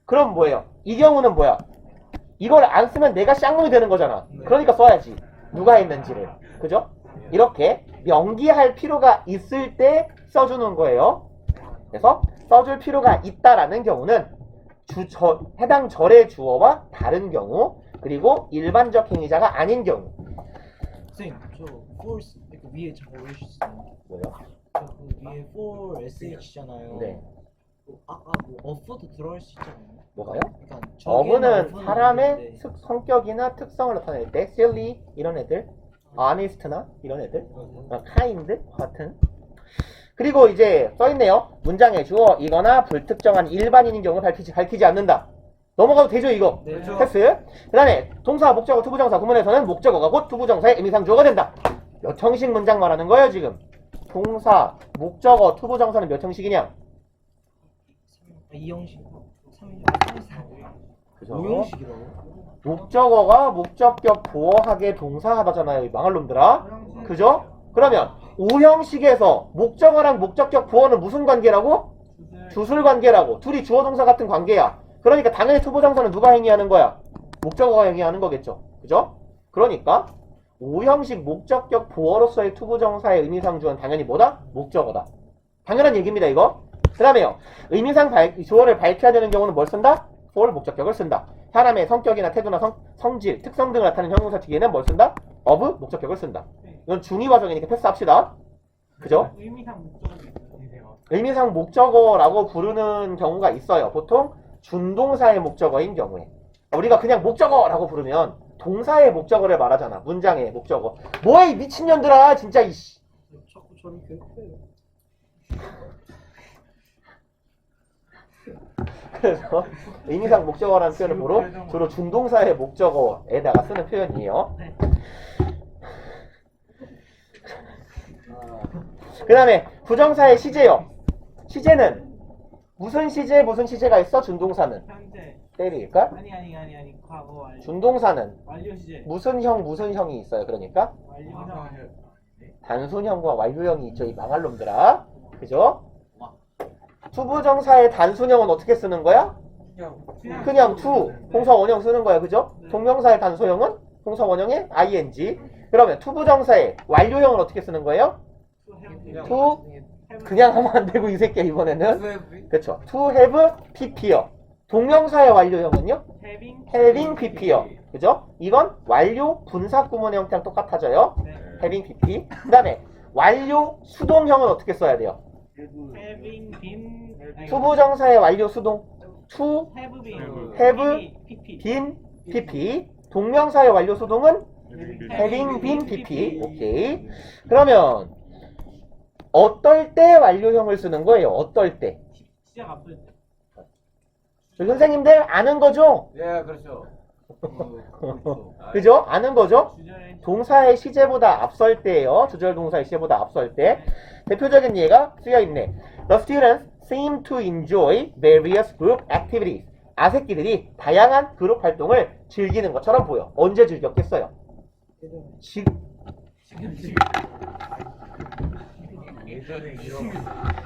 그럼 뭐예요? 이 경우는 뭐야? 이걸 안 쓰면 내가 쌍놈이 되는 거잖아. 그러니까 써야지. 누가 했는지를. 그죠? 이렇게 명기할 필요가 있을 때 써주는 거예요. 그래서 써줄 필요가 있다라는 경우는 해당 절의 주어와 다른 경우, 그리고 일반적 행위자가 아닌 경우. 선생님 저 for 이렇게 위에 잘 올려주실 수 있나요? 뭐요? 그 위에 for sh잖아요. 네. 아까 뭐 of도 들어갈 수 있잖아요. 뭐가요? 그러니까 어부는 of는 사람의 있는데. 성격이나 특성을 나타낼 때 silly 이런 애들, honest나 이런 애들, kind 같은. 그리고 이제 써있네요. 문장의 주어 이거나 불특정한 일반인인 경우 밝히지 않는다. 넘어가도 되죠 이거? 네. 패스. 그 다음에 동사, 목적어, 투부정사 구문에서는 목적어가 곧 투부정사의 의미상 주어가 된다. 몇 형식 문장 말하는 거예요 지금? 동사, 목적어, 투부정사는 몇 형식이냐? 2형식, 3형식, 그죠? 5형식이라고? 목적어가 목적격 보어하게 동사하다잖아요. 이 망할 놈들아. 그죠? 그러면 5형식에서 목적어랑 목적격 보어는 무슨 관계라고? 주술 관계라고. 둘이 주어 동사 같은 관계야. 그러니까 당연히 투부정사는 누가 행위하는 거야? 목적어가 행위하는 거겠죠. 그죠? 그러니까 5형식 목적격 보어로서의 투부정사의 의미상 주어는 당연히 뭐다? 목적어다. 당연한 얘기입니다 이거. 그 다음에요. 의미상 주어를 밝혀야 되는 경우는 뭘 쓴다? for 목적격을 쓴다. 사람의 성격이나 태도나 성질, 특성 등을 나타내는 형용사 뒤에는 뭘 쓴다? of 목적격을 쓴다. 이건 중의 과정이니까 패스합시다. 그죠? 의미상 목적어도 있어요. 의미상 목적어라고 부르는 경우가 있어요. 보통 준동사의 목적어인 경우에. 우리가 그냥 목적어라고 부르면 동사의 목적어를 말하잖아. 문장의 목적어. 뭐야 이 미친년들아 진짜 이씨. 자꾸 저를 괴롭혀요. 그래서 의미상 목적어라는 표현을 주로 준동사의 목적어에다가 쓰는 표현이에요. 그 다음에 부정사의 시제요. 시제는 무슨 시제가 있어? 준동사는 현재. 때릴까? 아니 과거 완료. 준동사는 완료 시제. 무슨 형이 있어요. 그러니까 완료형. 단순형과 완료형이 있죠. 이 망할 놈들아. 그죠? 투부정사의 단순형은 어떻게 쓰는 거야? 그냥 to, 동사 원형 쓰는 거야. 그죠? 동명사의 단소형은 동사 원형의 ing. 그러면 투부정사의 완료형은 어떻게 쓰는 거예요? to, 그냥 하면 안 되고 이 새끼야 이번에는. 그쵸. to have pp요. 동명사의 완료형은요? having pp요. 그죠? 이건 완료 분사 구문의 형태랑 똑같아져요. having pp. 그 다음에 완료 수동형은 어떻게 써야 돼요? having been. 투부정사의 완료 수동 to have been. have pp. been pp. 동명사의 완료 수동은 having been pp. 오케이. 그러면 어떨 때 완료형을 쓰는 거예요? 어떨 때? 시작 앞설 때. 저희 선생님들 아는 거죠? 예, 그렇죠. 그죠? 아는 거죠? 주절에 동사의 시제보다 앞설 때예요. 주절 동사의 시제보다 앞설 때. 대표적인 예가 쓰여 있네. The students seem to enjoy various group activities. 아새끼들이 다양한 그룹 활동을 즐기는 것처럼 보여. 언제 즐겼겠어요? 예전에 이런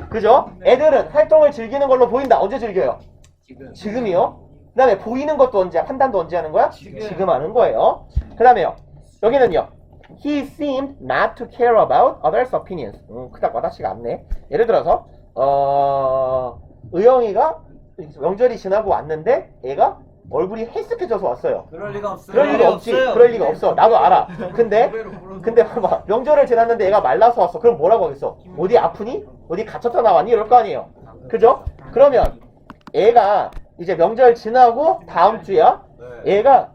그죠? 애들은 활동을 즐기는 걸로 보인다. 언제 즐겨요? 지금 지금이요. 그 다음에 보이는 것도 언제, 판단도 언제 하는 거야? 지금. 하는 거예요. 그 다음에요. 여기는요. He seemed not to care about others' opinions. 그닥 와닿지가 않네. 예를 들어서, 의영이가 명절이 지나고 왔는데 애가 얼굴이 헬쓱해져서 왔어요. 그럴 리가 없어요. 그럴 리가 없지. 그럴 리가 없어. 나도 알아. 근데 봐봐. 명절을 지났는데 애가 말라서 왔어. 그럼 뭐라고 하겠어? 어디 아프니? 어디 갇혔다 나왔니? 이럴 거 아니에요. 그죠? 그러면 애가 이제 명절 지나고 다음 주야. 네. 애가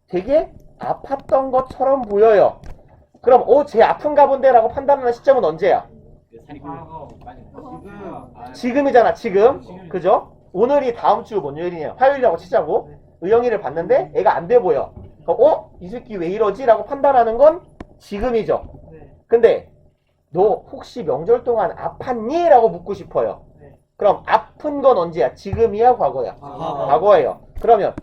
되게 아팠던 것처럼 보여요. 그럼 쟤 아픈가 본데 라고 판단하는 시점은 언제야? 지금이잖아. 지금. 그죠? 오늘이 다음 주 뭔 요일이냐? 화요일이라고 치자고. 의영이를 봤는데 애가 안 돼 보여. 이 새끼 왜 이러지? 라고 판단하는 건 지금이죠. 근데 너 혹시 명절 동안 아팠니? 라고 묻고 싶어요. 그럼 아픈 건 언제야? 지금이야? 과거야? 과거예요. 그러면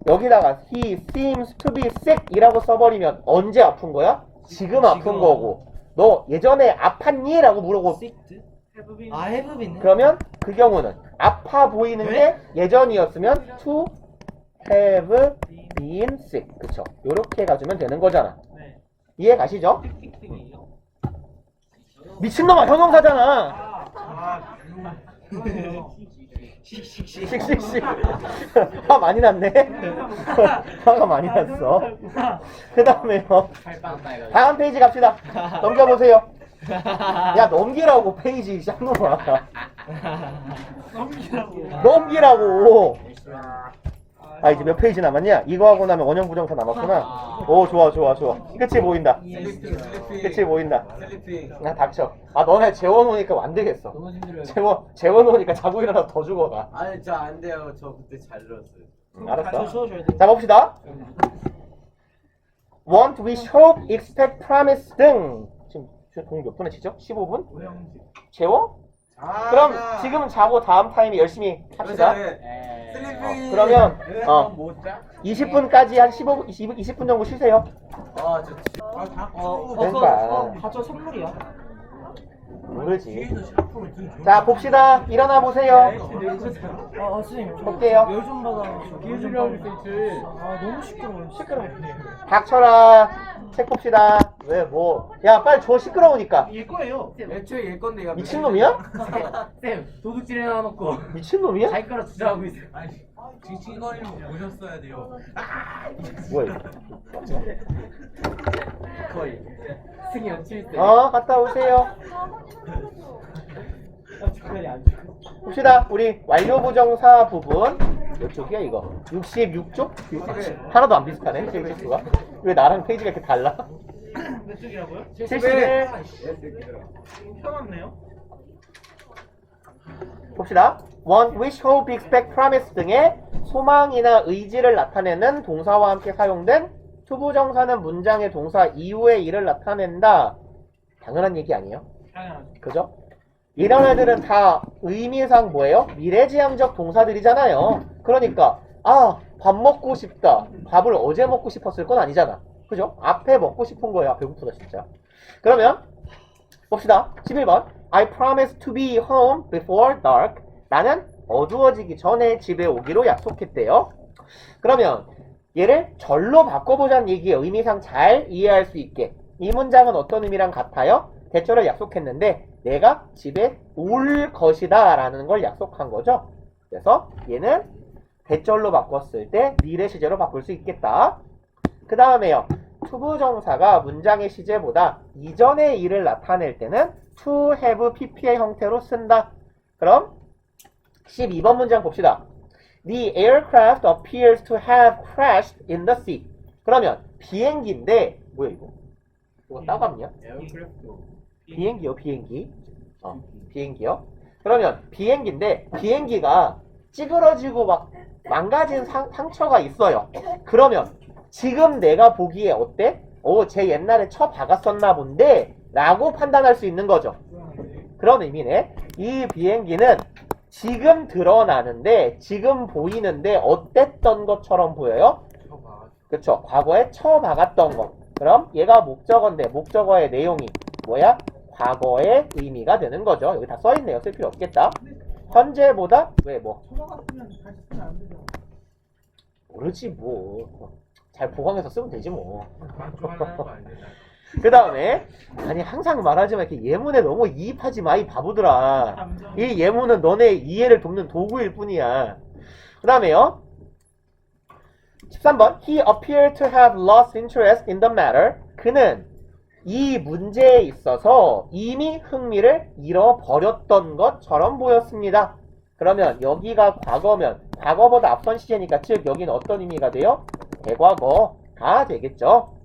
여기다가 he seems to be sick 이라고 써버리면 언제 아픈 거야? 지금 아픈 거고. 너 예전에 아팠니? 라고 물어보고 아 해부빈. 그러면 그 경우는 아파 보이는 게 예전이었으면 to have been sick. 그쵸? 요렇게 가주면 되는 거잖아. 이해 가시죠? 미친놈아, 형용사잖아. 씩씩씩. 화 많이 났네. 화가 많이 났어. 그 다음에요. 다음 페이지 갑시다. 넘겨보세요. 야, 넘기라고 페이지 쌍놈아. 넘기라고. 아, 이제 몇 페이지 남았냐? 이거 하고 나면 원형부정사 남았구나. 오, 좋아. 끝이 보인다. 끝이 보인다. 나 닥쳐. 아, 너네 재워놓으니까 안 되겠어. 너무 힘들어요. 재워놓으니까 자고 일어나서 더 죽어가. 아니 저 안 돼요. 저 그때 잘 들었어요. 알았어. 쉬어줘야 돼. 자, 봅시다. want, wish, hope, expect, promise 등. 지금 공 몇 분에 치죠? 15분? 재워? 그럼 지금 자고 다음 타임에 열심히 합시다. 슬리핑. 그러면 못 자? 20분까지 한 20분 정도 쉬세요. 그러니까. 가져 선물이야. 모르지. 자, 봅시다. 일어나 보세요. 선생님. 볼게요. 열좀 받아가지고. 너무 시끄러워. 닥쳐라. 책 봅시다. 왜 뭐? 야, 빨리 줘. 시끄러우니까. 일 거예요. 애초에 일 건데 이거 미친놈이야? 쌤 도둑질 해놔놓고 미친놈이야? 자기 거라 주장하고 있어요. 징징거리는 거 보셨어야 돼요. 뭐야? 거의 승이 연출세. 갔다 오세요. 중간에 안 줘. 봅시다. 우리 완료부정사 부분 몇 쪽이야 이거? 66쪽? 하나도 안 비슷하네. 페이지수가. 왜 나랑 페이지가 이렇게 달라? 몇 쪽이라고요? 71. 펴놨네요. 봅시다. want, wish, hope, expect, promise 등의 소망이나 의지를 나타내는 동사와 함께 사용된 투부정사는 문장의 동사 이후의 일을 나타낸다. 당연한 얘기 아니에요? 당연하죠. 그죠? 이런 애들은 다 의미상 뭐예요? 미래지향적 동사들이잖아요. 그러니까 밥 먹고 싶다. 밥을 어제 먹고 싶었을 건 아니잖아. 그죠? 앞에 먹고 싶은 거야. 배고프다 진짜. 그러면 봅시다. 11번. I promise to be home before dark. 나는 어두워지기 전에 집에 오기로 약속했대요. 그러면 얘를 절로 바꿔보자는 얘기예요. 의미상 잘 이해할 수 있게. 이 문장은 어떤 의미랑 같아요? 대절을 약속했는데 내가 집에 올 것이다 라는 걸 약속한 거죠. 그래서 얘는 대절로 바꿨을 때 미래 시제로 바꿀 수 있겠다. 그 다음에요. 투부정사가 문장의 시제보다 이전의 일을 나타낼 때는 to have pp의 형태로 쓴다. 그럼 12번 문장 봅시다. The aircraft appears to have crashed in the sea. 그러면 비행기인데 뭐야 이거? 이거 따갑냐? 비행기요, 비행기. 비행기요. 그러면 비행기인데 비행기가 찌그러지고 막 망가진 상처가 있어요. 그러면 지금 내가 보기에 어때? 쟤 옛날에 쳐 박았었나 본데 라고 판단할 수 있는 거죠. 그런 의미네. 이 비행기는 지금 드러나는데 지금 보이는데 어땠던 것처럼 보여요? 그쵸. 과거에 쳐 박았던 거. 그럼 얘가 목적어인데 목적어의 내용이 뭐야? 과거의 의미가 되는 거죠. 여기 다 써있네요. 쓸 필요 없겠다. 현재보다 왜 뭐? 초등학교면 다시 쓰면 안 되죠. 모르지 뭐. 잘 보강해서 쓰면 되지 뭐. 좋아하는 거 아니야? 그 다음에 아니 항상 말하지만 이렇게 예문에 너무 이입하지 마 이 바보들아. 감정. 이 예문은 너네 이해를 돕는 도구일 뿐이야. 그 다음에요 13번 He appeared to have lost interest in the matter. 그는 이 문제에 있어서 이미 흥미를 잃어버렸던 것처럼 보였습니다. 그러면 여기가 과거면 과거보다 앞선 시제니까 즉 여기는 어떤 의미가 돼요? 대과거가 되겠죠.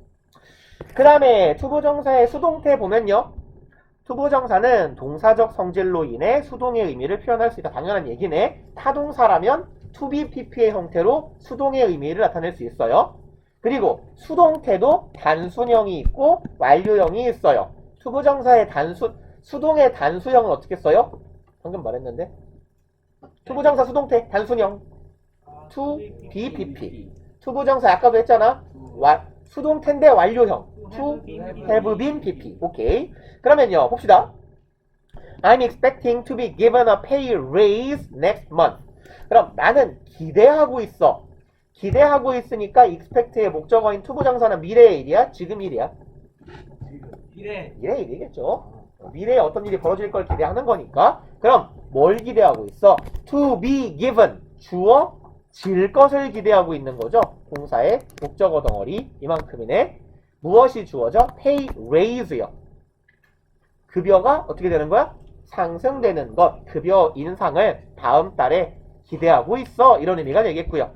그 다음에 투부정사의 수동태 보면요. 투부정사는 동사적 성질로 인해 수동의 의미를 표현할 수 있다. 당연한 얘기네. 타동사라면 to be pp의 형태로 수동의 의미를 나타낼 수 있어요. 그리고 수동태도 단순형이 있고 완료형이 있어요. 투부정사의 수동의 단수형은 어떻게 써요? 방금 말했는데. 투부정사 수동태 단순형 to be pp. 투부정사 아까도 했잖아. 수동태인데 완료형 to have been pp. 오케이. 그러면요 봅시다. I'm expecting to be given a pay raise next month. 그럼 나는 기대하고 있어. 기대하고 있으니까 expect의 목적어인 투부정사는 미래의 일이야? 지금 일이야? 미래의 일이겠죠. 미래에 어떤 일이 벌어질 걸 기대하는 거니까. 그럼 뭘 기대하고 있어? To be given. 주어질 것을 기대하고 있는 거죠. 동사의 목적어 덩어리 이만큼이네. 무엇이 주어져? Pay raise요. 급여가 어떻게 되는 거야? 상승되는 것. 급여 인상을 다음 달에 기대하고 있어. 이런 의미가 되겠고요.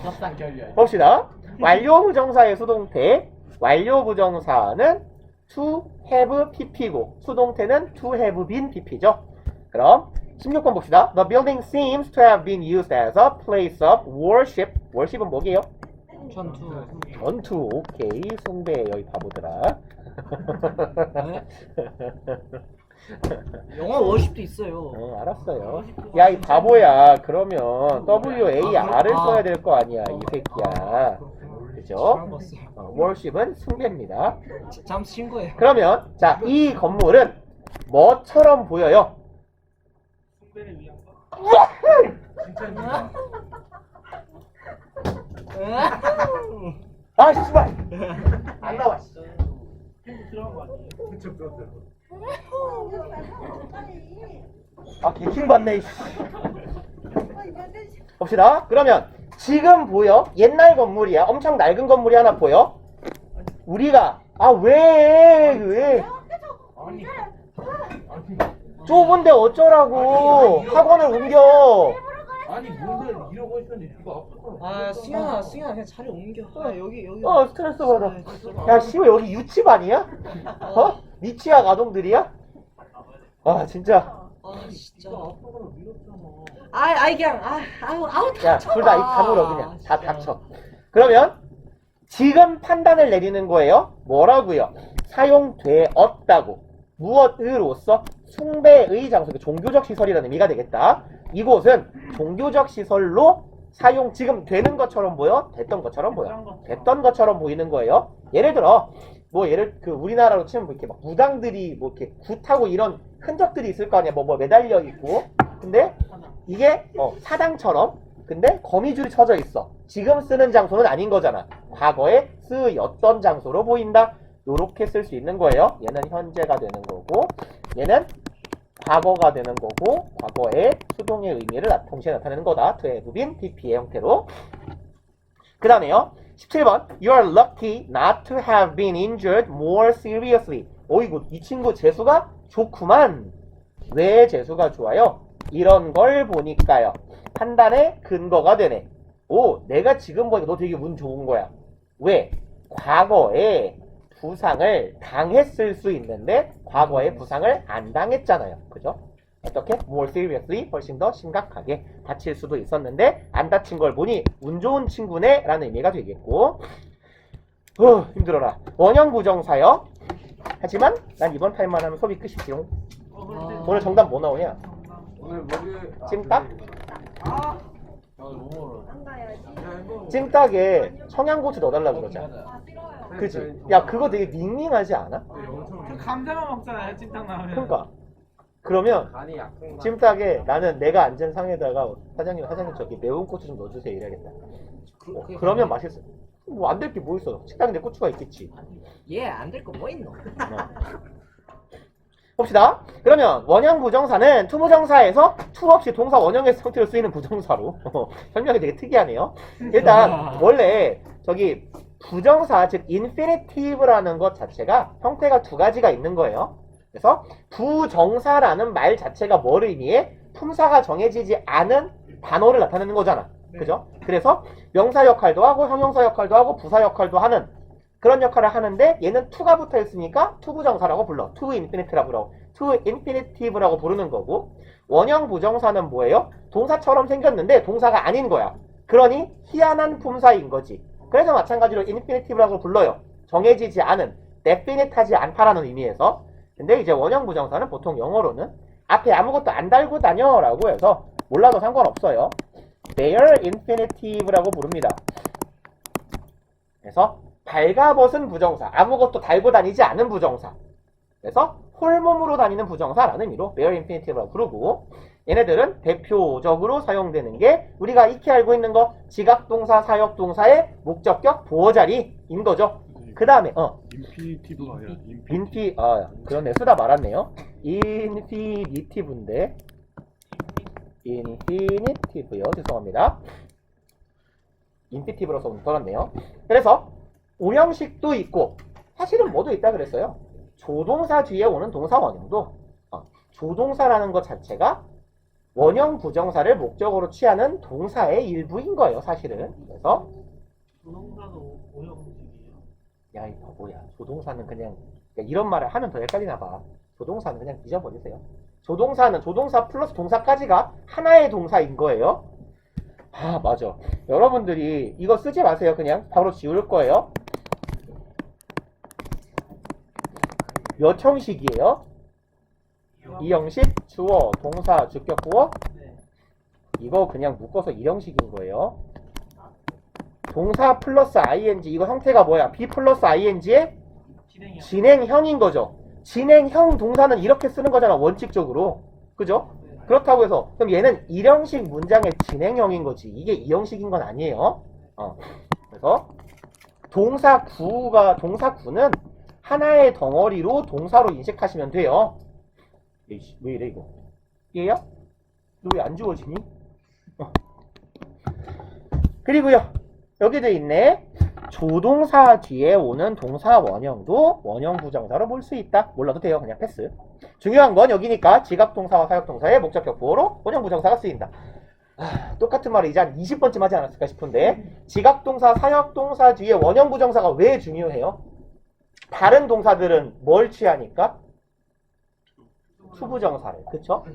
협상 결렬. 봅시다. 완료 부정사의 수동태. 완료 부정사는 to have pp고 수동태는 to have been pp죠. 그럼 16번 봅시다. The building seems to have been used as a place of worship. worship은 뭐게요? 전투. 오케이. 숭배예요 이 바보들아. 영어 워십도 있어요. 알았어요. 야 이 바보야. 그러면 WAR을 써야 될 거 아니야 이 새끼야. 그죠? worship은 숭배입니다. 잠시 쉰 거예요. 그러면 자 이 건물은 뭐처럼 보여요? 숭배를 위한 거. 아 씨발 안 나와. 탱크 들어간 거 아니에요? 그쵸, 그렇죠. 아 개킹 받네. 봅시다. 그러면 지금 보여? 옛날 건물이야. 엄청 낡은 건물이 하나 보여? 우리가 왜 아니. 좁은데 어쩌라고 학원을 옮겨. 아니, 문을 이러고 있었는데 이거 아프다. 아 승현아 그냥 자리 옮겨. 아 여기. 스트레스 받아. 야 씨발 여기 유치반이야? 니 취학 아동들이야? 아 진짜. 아 진짜. 아프다고 밀었잖아. 아이 그냥 아우 야 둘 다 입 다물어 그냥. 다 닥쳐. 그러면 지금 판단을 내리는 거예요. 뭐라고요? 사용되었다고. 무엇으로써? 숭배의 장소, 종교적 시설이라는 의미가 되겠다. 이곳은 종교적 시설로 사용 지금 되는 것처럼 보여? 됐던 것처럼 보여. 됐던 것처럼 보이는 거예요. 예를 들어 뭐 우리나라로 치면 뭐 이렇게 막 무당들이 뭐 이렇게 굿하고 이런 흔적들이 있을 거 아니야. 뭐 매달려 있고. 근데 이게 사당처럼 근데 거미줄이 쳐져 있어. 지금 쓰는 장소는 아닌 거잖아. 과거에 쓰였던 장소로 보인다. 요렇게 쓸 수 있는 거예요. 얘는 현재가 되는 거고 얘는 과거가 되는 거고 과거의 수동의 의미를 동시에 나타내는 거다. to have been pp의 형태로. 그 다음에요 17번 You are lucky not to have been injured more seriously. 어이구 이 친구 재수가 좋구만. 왜 재수가 좋아요? 이런 걸 보니까요. 판단의 근거가 되네. 오 내가 지금 보니까 너 되게 운 좋은 거야. 왜? 과거에 부상을 당했을 수 있는데 과거에 부상을 안 당했잖아요. 그죠? 어떻게? More seriously, 훨씬 더 심각하게 다칠 수도 있었는데 안 다친 걸 보니 운 좋은 친구네 라는 의미가 되겠고 힘들어라. 원형 부정사요. 하지만 난 이번 타임만 하면 수업이 끝이지요. 오늘 정답 뭐 나오냐? 오늘 목요일 찜닭? 찜닭에 청양고추 넣어달라 그러자. 그치? 야, 그거 되게 밍밍하지 않아? 그 감자만 먹잖아요 찐탕 나오면. 그러니까. 그러면 간이 약한 거. 찜닭에 나는 내가 앉은 상에다가 사장님 저기 매운 고추 좀 넣어주세요 이래야겠다. 그러면 맛있어. 뭐 안 될 게 뭐 있어? 식당인데 고추가 있겠지. 얘안 될 거 뭐 있노? 봅시다. 그러면 원형 부정사는 투부정사에서 투 없이 동사 원형의 형태로 쓰이는 부정사로 설명이 되게 특이하네요. 일단 원래 저기 부정사 즉 인피니티브라는 것 자체가 형태가 두 가지가 있는 거예요. 그래서 부정사라는 말 자체가 뭘 의미해? 품사가 정해지지 않은 단어를 나타내는 거잖아. 그죠? 그래서 명사 역할도 하고 형용사 역할도 하고 부사 역할도 하는 그런 역할을 하는데 얘는 투가 붙어 있으니까 투부정사라고 불러. 투 인피니티브라고. 투 인피니티브라고 부르는 거고 원형 부정사는 뭐예요? 동사처럼 생겼는데 동사가 아닌 거야. 그러니 희한한 품사인 거지. 그래서 마찬가지로 인피니티브라고 불러요. 정해지지 않은, 데피닛하지 않다라는 의미에서. 근데 이제 원형 부정사는 보통 영어로는 앞에 아무것도 안 달고 다녀라고 해서 몰라도 상관없어요. bare infinitive라고 부릅니다. 그래서 발가벗은 부정사, 아무것도 달고 다니지 않은 부정사. 그래서 홀몸으로 다니는 부정사라는 의미로 bare infinitive라고 부르고 얘네들은 대표적으로 사용되는 게 우리가 익히 알고 있는 거 지각동사, 사역동사의 목적격 보어자리인 거죠. 그 다음에 인피니티브가 아니라 그러네 쓰다 말았네요. 인피니티브인데 인피니티브요. 죄송합니다. 인피니티브로서 오늘 떨었네요. 그래서 오형식도 있고 사실은 뭐도 있다 그랬어요. 조동사 뒤에 오는 동사 원형도 조동사라는 것 자체가 원형 부정사를 목적으로 취하는 동사의 일부인 거예요. 사실은. 그래서 조동사도 오형식이에요. 야 이거 뭐야. 조동사는 그냥 이런 말을 하면 더 헷갈리나 봐. 조동사는 그냥 잊어버리세요. 조동사는 조동사 플러스 동사까지가 하나의 동사인 거예요. 아 맞아. 여러분들이 이거 쓰지 마세요. 그냥 바로 지울 거예요. 몇 형식이에요? 이 형식, 주어, 동사, 주격, 보어. 이거 그냥 묶어서 이 형식인 거예요. 동사 플러스 ing 이거 형태가 뭐야? be 플러스 ing의 진행형. 진행형인 거죠. 진행형 동사는 이렇게 쓰는 거잖아. 원칙적으로. 그죠? 그렇다고 해서 그럼 얘는 1형식 문장의 진행형인 거지. 이게 2형식인 건 아니에요. 그래서 동사구는 하나의 덩어리로 동사로 인식하시면 돼요. 에이씨, 왜 이래 이거? 얘야? 너 왜 안 지워지니? 그리고요. 여기도 있네. 조동사 뒤에 오는 동사 원형도 원형 부정사로 볼 수 있다. 몰라도 돼요. 그냥 패스. 중요한 건 여기니까 지각동사와 사역동사의 목적격 보어로 원형 부정사가 쓰인다. 똑같은 말을 이제 한 20번쯤 하지 않았을까 싶은데 지각동사, 사역동사 뒤에 원형 부정사가 왜 중요해요? 다른 동사들은 뭘 취하니까? 투부정사를. 그쵸?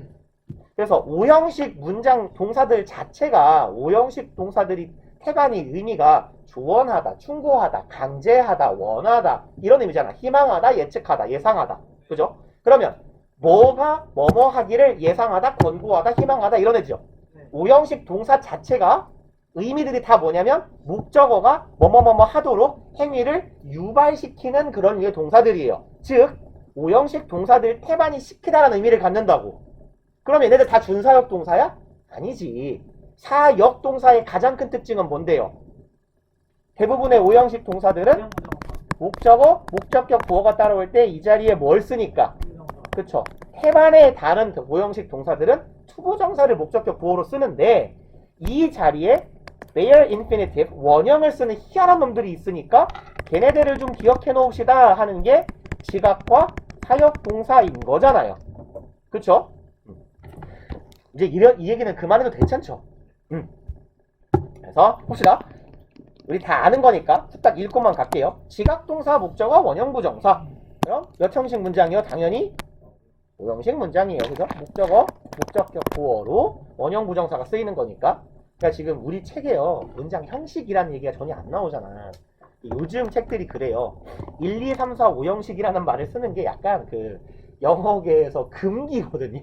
그래서 오형식 문장 동사들 자체가 오형식 동사들이 태반이 의미가 조언하다, 충고하다, 강제하다, 원하다 이런 의미잖아. 희망하다, 예측하다, 예상하다. 그죠? 그러면 뭐가 뭐뭐 하기를 예상하다, 권고하다, 희망하다 이런 애죠. 오형식 동사 자체가 의미들이 다 뭐냐면 목적어가 뭐뭐뭐뭐 하도록 행위를 유발시키는 그런 류의 동사들이에요. 즉 오형식 동사들 태반이 시키다라는 의미를 갖는다고. 그럼 얘네들 다 준사역 동사야? 아니지. 사역 동사의 가장 큰 특징은 뭔데요? 대부분의 오형식 동사들은 목적어, 목적격 보어가 따라올 때 이 자리에 뭘 쓰니까? 그쵸? 태반의 다른 오형식 동사들은 투부정사를 목적격 보어로 쓰는데 이 자리에 bare infinitive, 원형을 쓰는 희한한 놈들이 있으니까 걔네들을 좀 기억해 놓읍시다 하는 게 지각과 사역 동사인 거잖아요. 그쵸? 이제 이 얘기는 그만해도 괜찮죠? 그래서 봅시다. 우리 다 아는 거니까 딱 읽고만 갈게요. 지각동사, 목적어, 원형 부정사. 그럼 몇 형식 문장이요? 당연히 5형식 문장이에요. 그죠? 목적어, 목적격 보어로 원형 부정사가 쓰이는 거니까. 그러니까 지금 우리 책에요. 문장 형식이라는 얘기가 전혀 안 나오잖아. 요즘 책들이 그래요. 1, 2, 3, 4, 5형식이라는 말을 쓰는 게 약간 그 영어계에서 금기거든요.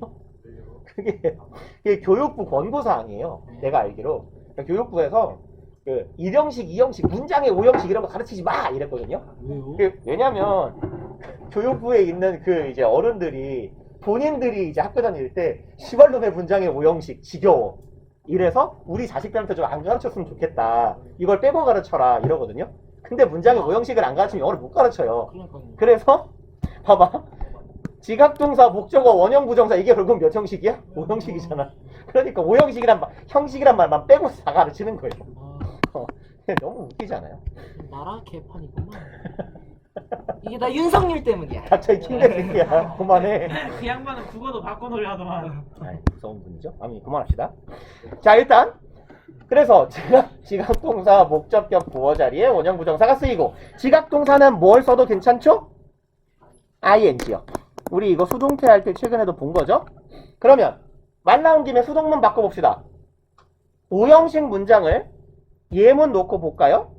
그게 교육부 권고사항이에요. 내가 알기로. 그러니까 교육부에서 그 1형식, 2형식, 문장의 5형식 이런 거 가르치지 마 이랬거든요. 왜냐면 교육부에 있는 그 이제 어른들이 본인들이 이제 학교 다닐 때 시발놈의 문장의 5형식 지겨워. 이래서 우리 자식들한테 좀 안 가르쳤으면 좋겠다. 이걸 빼고 가르쳐라 이러거든요. 근데 문장의 5형식을 안 가르치면 영어를 못 가르쳐요. 그래서 봐봐. 지각동사, 목적어, 원형, 부정사 이게 결국 몇 형식이야? 5형식이잖아. 그러니까 5형식이란 말만 빼고 다 가르치는 거예요. 너무 웃기지 않아요? 나라 개판이구만. 이게 다 윤석열 때문이야. 갑자기 킹대새끼야. 그만해. 그 양반은 국어도 바꿔놓으려 하더만. 아이, 무서운 분이죠? 아니, 그만합시다. 자, 일단 그래서 지각동사, 목적격, 부어 자리에 원형, 부정사가 쓰이고 지각동사는 뭘 써도 괜찮죠? ing요. 우리 이거 수동태 할 때 최근에도 본 거죠? 그러면 말 나온 김에 수동문 바꿔봅시다. 5형식 문장을 예문 놓고 볼까요?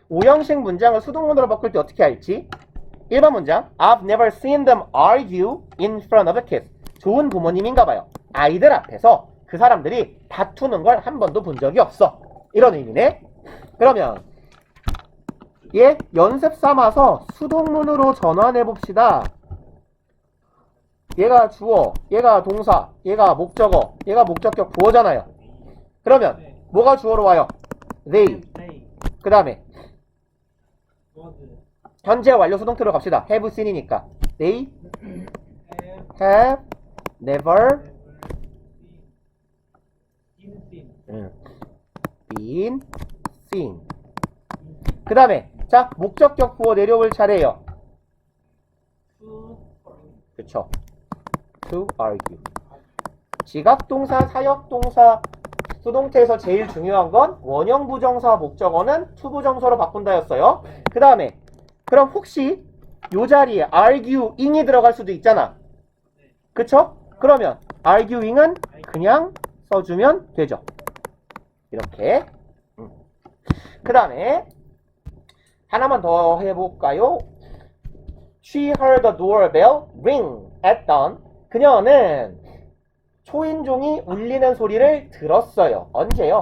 5형식 문장을 수동문으로 바꿀 때 어떻게 할지. 1번 문장 I've never seen them argue in front of a kid. 좋은 부모님인가 봐요. 아이들 앞에서 그 사람들이 다투는 걸 한 번도 본 적이 없어. 이런 의미네. 그러면 얘 연습 삼아서 수동문으로 전환해 봅시다. 얘가 주어, 얘가 동사, 얘가 목적어, 얘가 목적격 부어잖아요. 그러면 뭐가 주어로 와요? They. 그 다음에 현재 완료 수동태로 갑시다. have seen이니까 They have never been seen. 그 다음에 자 목적격 부어 내려올 차례예요. 그쵸. To argue. 지각동사, 사역동사, 수동태에서 제일 중요한 건 원형 부정사, 목적어는 투부정사로 바꾼다였어요. 그 다음에 그럼 혹시 요 자리에 arguing이 들어갈 수도 있잖아. 그쵸? 그러면 arguing은 그냥 써주면 되죠. 이렇게. 그 다음에 하나만 더 해볼까요? She heard the doorbell ring at dawn. 그녀는 초인종이 울리는 소리를 들었어요. 언제요?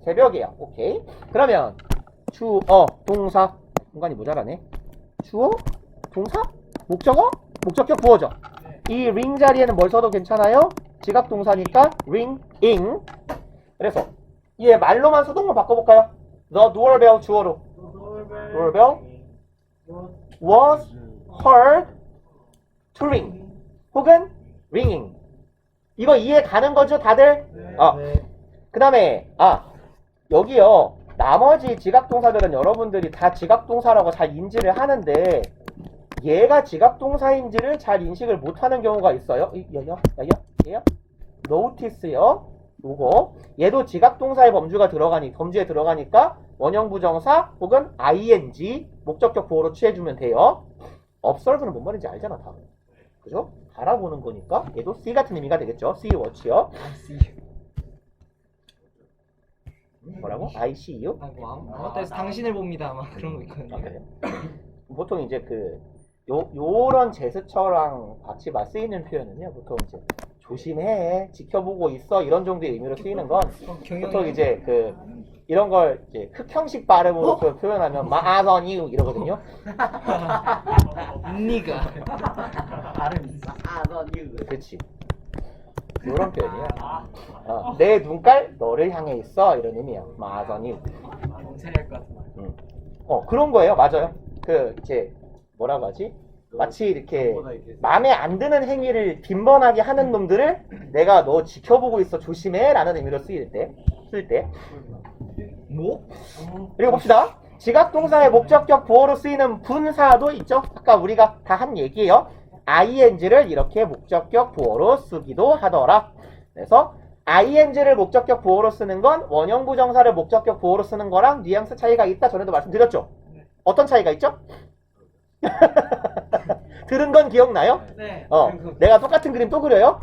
새벽이에요. 오케이. 그러면 주어, 동사. 공간이 모자라네. 주어, 동사, 목적어, 목적격 부어죠. 이 ring 자리에는 뭘 써도 괜찮아요? 지각동사니까 ringing. 그래서 얘 말로만 수동으로 바꿔볼까요? The doorbell 주어로. Doorbell was heard to ring. 혹은 ringing. 이거 이해 가는 거죠, 다들? 그 다음에 여기요. 나머지 지각동사들은 여러분들이 다 지각동사라고 잘 인지를 하는데 얘가 지각동사인지를 잘 인식을 못하는 경우가 있어요. 얘요? notice요. 요거 얘도 지각동사의 범주에 들어가니까 원형부정사 혹은 ing 목적격 보호로 취해주면 돼요. observe는 뭔 말인지 알잖아 다. 그죠? 알아보는 거니까 얘도 see 같은 의미가 되겠죠. see watch요. 뭐라고? I see you? 아무것도 당신을 봅니다. 막 그런 거 있거든요. 그래요? 보통 이제 요런 제스처랑 같이 쓰이는 표현은요. 보통 이제 조심해, 지켜보고 있어 이런 정도의 의미로 쓰이는 건 보통 이제 이런 걸 이제 흑형식 발음으로 표현하면 eyes on you 이러거든요. 니가 그렇지. 이런 표현이야. 내 눈깔 너를 향해 있어 이런 의미야. eyes on you. 그런 거예요. 맞아요. 이제 뭐라고 하지? 마치 이렇게 마음에 안 드는 행위를 빈번하게 하는 놈들을 내가 너 지켜보고 있어 조심해 라는 의미로 쓸 때. 뭐? 그리고 봅시다. 지각동사의 목적격 부호로 쓰이는 분사도 있죠. 아까 우리가 다 한 얘기예요. ing를 이렇게 목적격 부호로 쓰기도 하더라. 그래서 ing를 목적격 부호로 쓰는 건 원형 부정사를 목적격 부호로 쓰는 거랑 뉘앙스 차이가 있다. 전에도 말씀드렸죠. 어떤 차이가 있죠? 들은 건 기억나요? 네. 내가 똑같은 그림 또 그려요?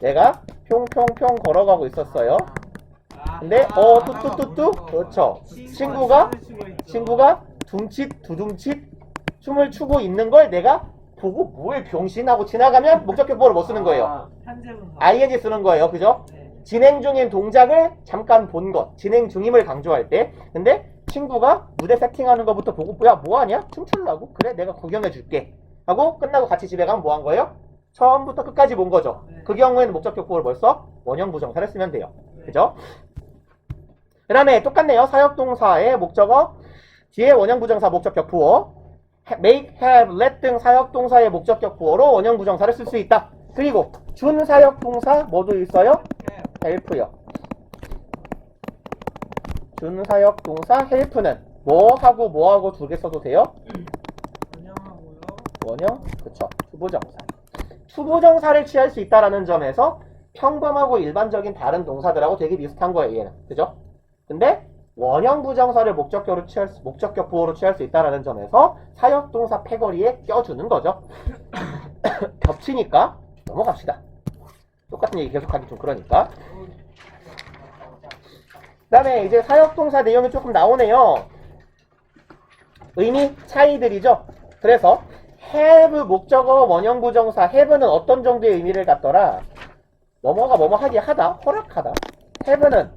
내가 평평평 걸어가고 있었어요. 근데 뚜뚜뚜뚜 그렇죠. 친구가 둠칫 두둠칫 춤을 추고 있는 걸 내가 보고 뭐에 병신하고 지나가면 목적격 보호를 못 쓰는 거예요. ing 쓰는 거예요. 그죠? 진행 중인 동작을 잠깐 본 것, 진행 중임을 강조할 때. 근데 친구가 무대 세팅하는 것부터 보고 야 뭐하냐? 춤추려고? 그래 내가 구경해 줄게 하고 끝나고 같이 집에 가면 뭐 한 거예요? 처음부터 끝까지 본 거죠. 그 경우에는 목적격 보호를 벌써 원형 부정사를 쓰면 돼요. 그죠? 그 다음에 똑같네요. 사역동사의 목적어 뒤에 원형 부정사 목적격 부호 make, have, let 등 사역동사의 목적격 부호로 원형 부정사를 쓸 수 있다. 그리고 준사역동사 뭐도 있어요? help요. 준사역동사 help는 뭐하고 두 개 써도 돼요? 원형하고요. 원형, 그쵸. 투부정사. 투부정사를 취할 수 있다라는 점에서 평범하고 일반적인 다른 동사들하고 되게 비슷한 거예요, 얘는. 그죠? 근데 원형 부정사를 목적격 부호로 취할 수 있다라는 점에서 사역동사 패거리에 껴주는 거죠. 겹치니까 넘어갑시다. 똑같은 얘기 계속하기 좀 그러니까. 그 다음에 이제 사역동사 내용이 조금 나오네요. 의미 차이들이죠. 그래서 have 목적어 원형 부정사 have는 어떤 정도의 의미를 갖더라? 뭐뭐가 하게 하다, 허락하다. have는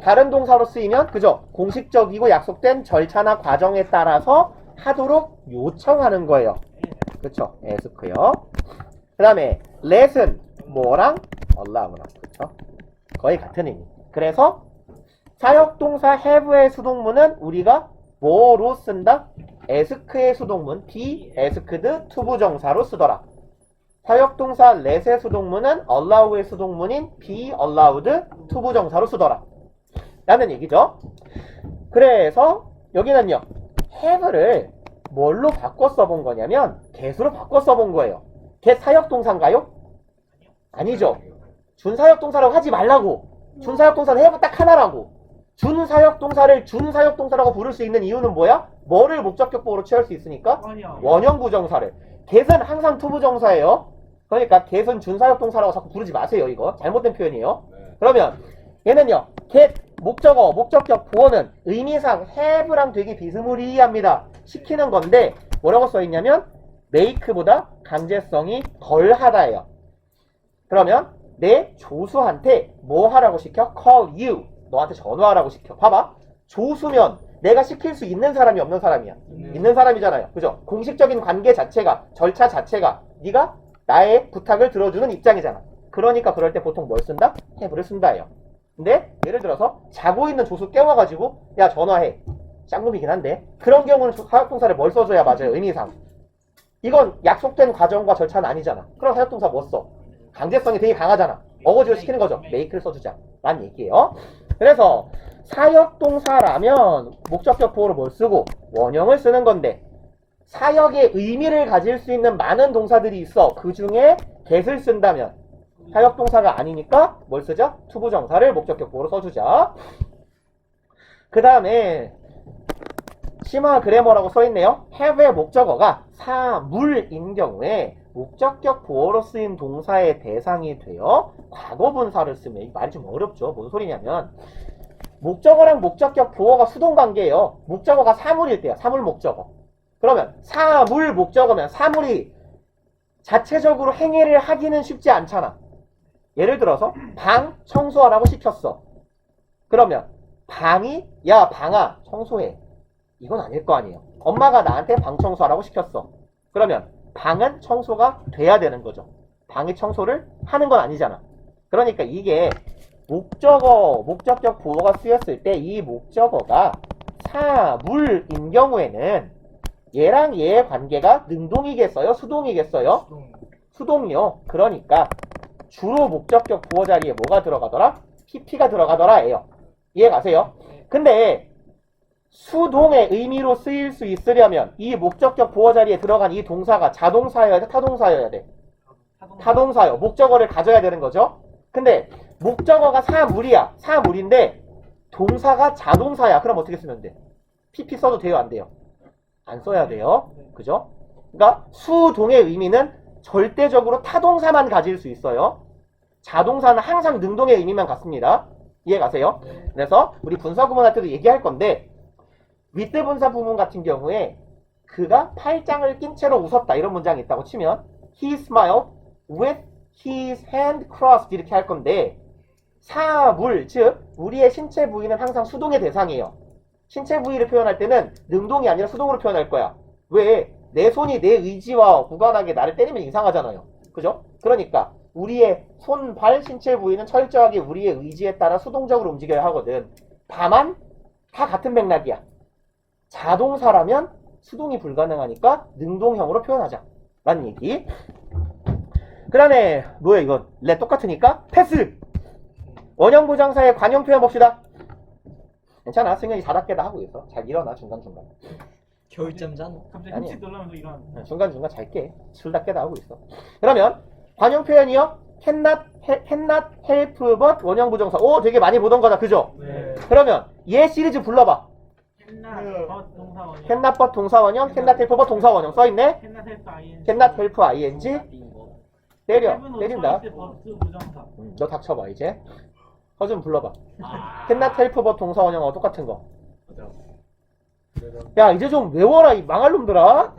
다른 동사로 쓰이면 그죠? 공식적이고 약속된 절차나 과정에 따라서 하도록 요청하는 거예요. 그쵸? ask요. 그 다음에 let은 뭐랑 allow랑 그쵸? 거의 같은 의미. 그래서 사역동사 have의 수동문은 우리가 뭐로 쓴다? ask의 수동문 be asked 투부정사로 쓰더라. 사역동사 let의 수동문은 allow의 수동문인 be allowed 투부정사로 쓰더라. 라는 얘기죠. 그래서 여기는요. have를 뭘로 바꿔 써본 거냐면 get으로 바꿔 써본 거예요. get 사역동사인가요? 아니죠. 준사역동사라고 하지 말라고. 준사역동사는 have 딱 하나라고. 준사역동사를 준사역동사라고 부를 수 있는 이유는 뭐야? 뭐를 목적격 보호로 취할 수 있으니까? 원형 부정사를. get은 항상 투부정사예요. 그러니까 get은 준사역동사라고 자꾸 부르지 마세요. 이거 잘못된 표현이에요. 그러면 얘는요. get 목적어 목적격 보호는 의미상 have랑 되게 비스무리합니다. 시키는 건데 뭐라고 써있냐면 make보다 강제성이 덜하다예요. 그러면 내 조수한테 뭐 하라고 시켜? call you. 너한테 전화하라고 시켜. 봐봐. 조수면 내가 시킬 수 있는 사람이 없는 사람이야. 있는 사람이잖아요. 그죠? 공식적인 관계 자체가 절차 자체가 네가 나의 부탁을 들어주는 입장이잖아. 그러니까 그럴 때 보통 뭘 쓴다? have를 쓴다예요. 근데 예를 들어서 자고 있는 조수 깨워가지고 야 전화해. 짱놈이긴 한데 그런 경우는 사역동사를 뭘 써줘야 맞아요. 의미상. 이건 약속된 과정과 절차는 아니잖아. 그럼 사역동사 뭐 써? 강제성이 되게 강하잖아. 어거지로 시키는 거죠. make를 써주자 라는 얘기예요. 그래서 사역동사라면 목적격 보호로 뭘 쓰고 원형을 쓰는 건데 사역의 의미를 가질 수 있는 많은 동사들이 있어. 그 중에 get을 쓴다면 사역동사가 아니니까 뭘 쓰자? 투부정사를 목적격 보호로 써주자. 그 다음에 심화 그래머라고 써있네요. have의 목적어가 사물인 경우에 목적격 보호로 쓰인 동사의 대상이 되어 과거분사를 쓰면 이 말이 좀 어렵죠. 뭔 소리냐면 목적어랑 목적격 보호가 수동관계예요. 목적어가 사물일 때야. 사물 목적어. 그러면 사물 목적어면 사물이 자체적으로 행위를 하기는 쉽지 않잖아. 예를 들어서 방 청소하라고 시켰어. 그러면 방이 야 방아 청소해. 이건 아닐 거 아니에요. 엄마가 나한테 방 청소하라고 시켰어. 그러면 방은 청소가 돼야 되는 거죠. 방이 청소를 하는 건 아니잖아. 그러니까 이게 목적어, 목적격 보호가 쓰였을 때 이 목적어가 사물인 경우에는 얘랑 얘의 관계가 능동이겠어요? 수동이겠어요? 수동이요. 그러니까 주로 목적격 보호 자리에 뭐가 들어가더라? pp가 들어가더라 예요. 이해 가세요? 근데 수동의 의미로 쓰일 수 있으려면 이 목적격 보호 자리에 들어간 이 동사가 자동사여야 돼? 타동사여야 돼? 타동사요. 목적어를 가져야 되는 거죠. 근데 목적어가 사물이야. 사물인데 동사가 자동사야. 그럼 어떻게 쓰면 돼? pp 써도 돼요? 안 돼요? 안 써야 돼요. 그죠? 그러니까 수동의 의미는 절대적으로 타동사만 가질 수 있어요. 자동사는 항상 능동의 의미만 갖습니다. 이해 가세요? 그래서 우리 분사 구문할 때도 얘기할 건데 윗대 분사 부문 같은 경우에 그가 팔짱을 낀 채로 웃었다 이런 문장이 있다고 치면 He smiled with his hand crossed 이렇게 할 건데 사물, 즉 우리의 신체 부위는 항상 수동의 대상이에요. 신체 부위를 표현할 때는 능동이 아니라 수동으로 표현할 거야. 왜? 내 손이 내 의지와 무관하게 나를 때리면 이상하잖아요. 그죠? 그러니까 우리의 손, 발, 신체 부위는 철저하게 우리의 의지에 따라 수동적으로 움직여야 하거든. 다만 다 같은 맥락이야. 자동사라면 수동이 불가능하니까 능동형으로 표현하자 라는 얘기. 그 다음에 뭐야 이건? 똑같으니까 패스! 원형부정사의 관용 표현 봅시다. 괜찮아. 승현이 4답게 다 하고 있어. 잘 일어나 중간중간. 겨울잠 자. 갑자기 아니야. 흠칫 놀라면서 일어났네. 중간중간 잘 깨. 술답게 다 하고 있어. 그러면 관용 표현이요. cannot help but 원형부정사. 오 되게 많이 보던 거다. 그죠? 네. 그러면 얘 시리즈 불러봐. 캔낫 벗 동사 원형. cannot but 동사원형, cannot help but 동사원형 써있네. 캔낫 헬프 ing. cannot help ing. 때린다. 버스 부정사. 너 닥쳐봐 이제. 허좀 불러봐. cannot help but 동사원형하고 똑같은 거. 야 이제 좀 외워라 이 망할 놈들아.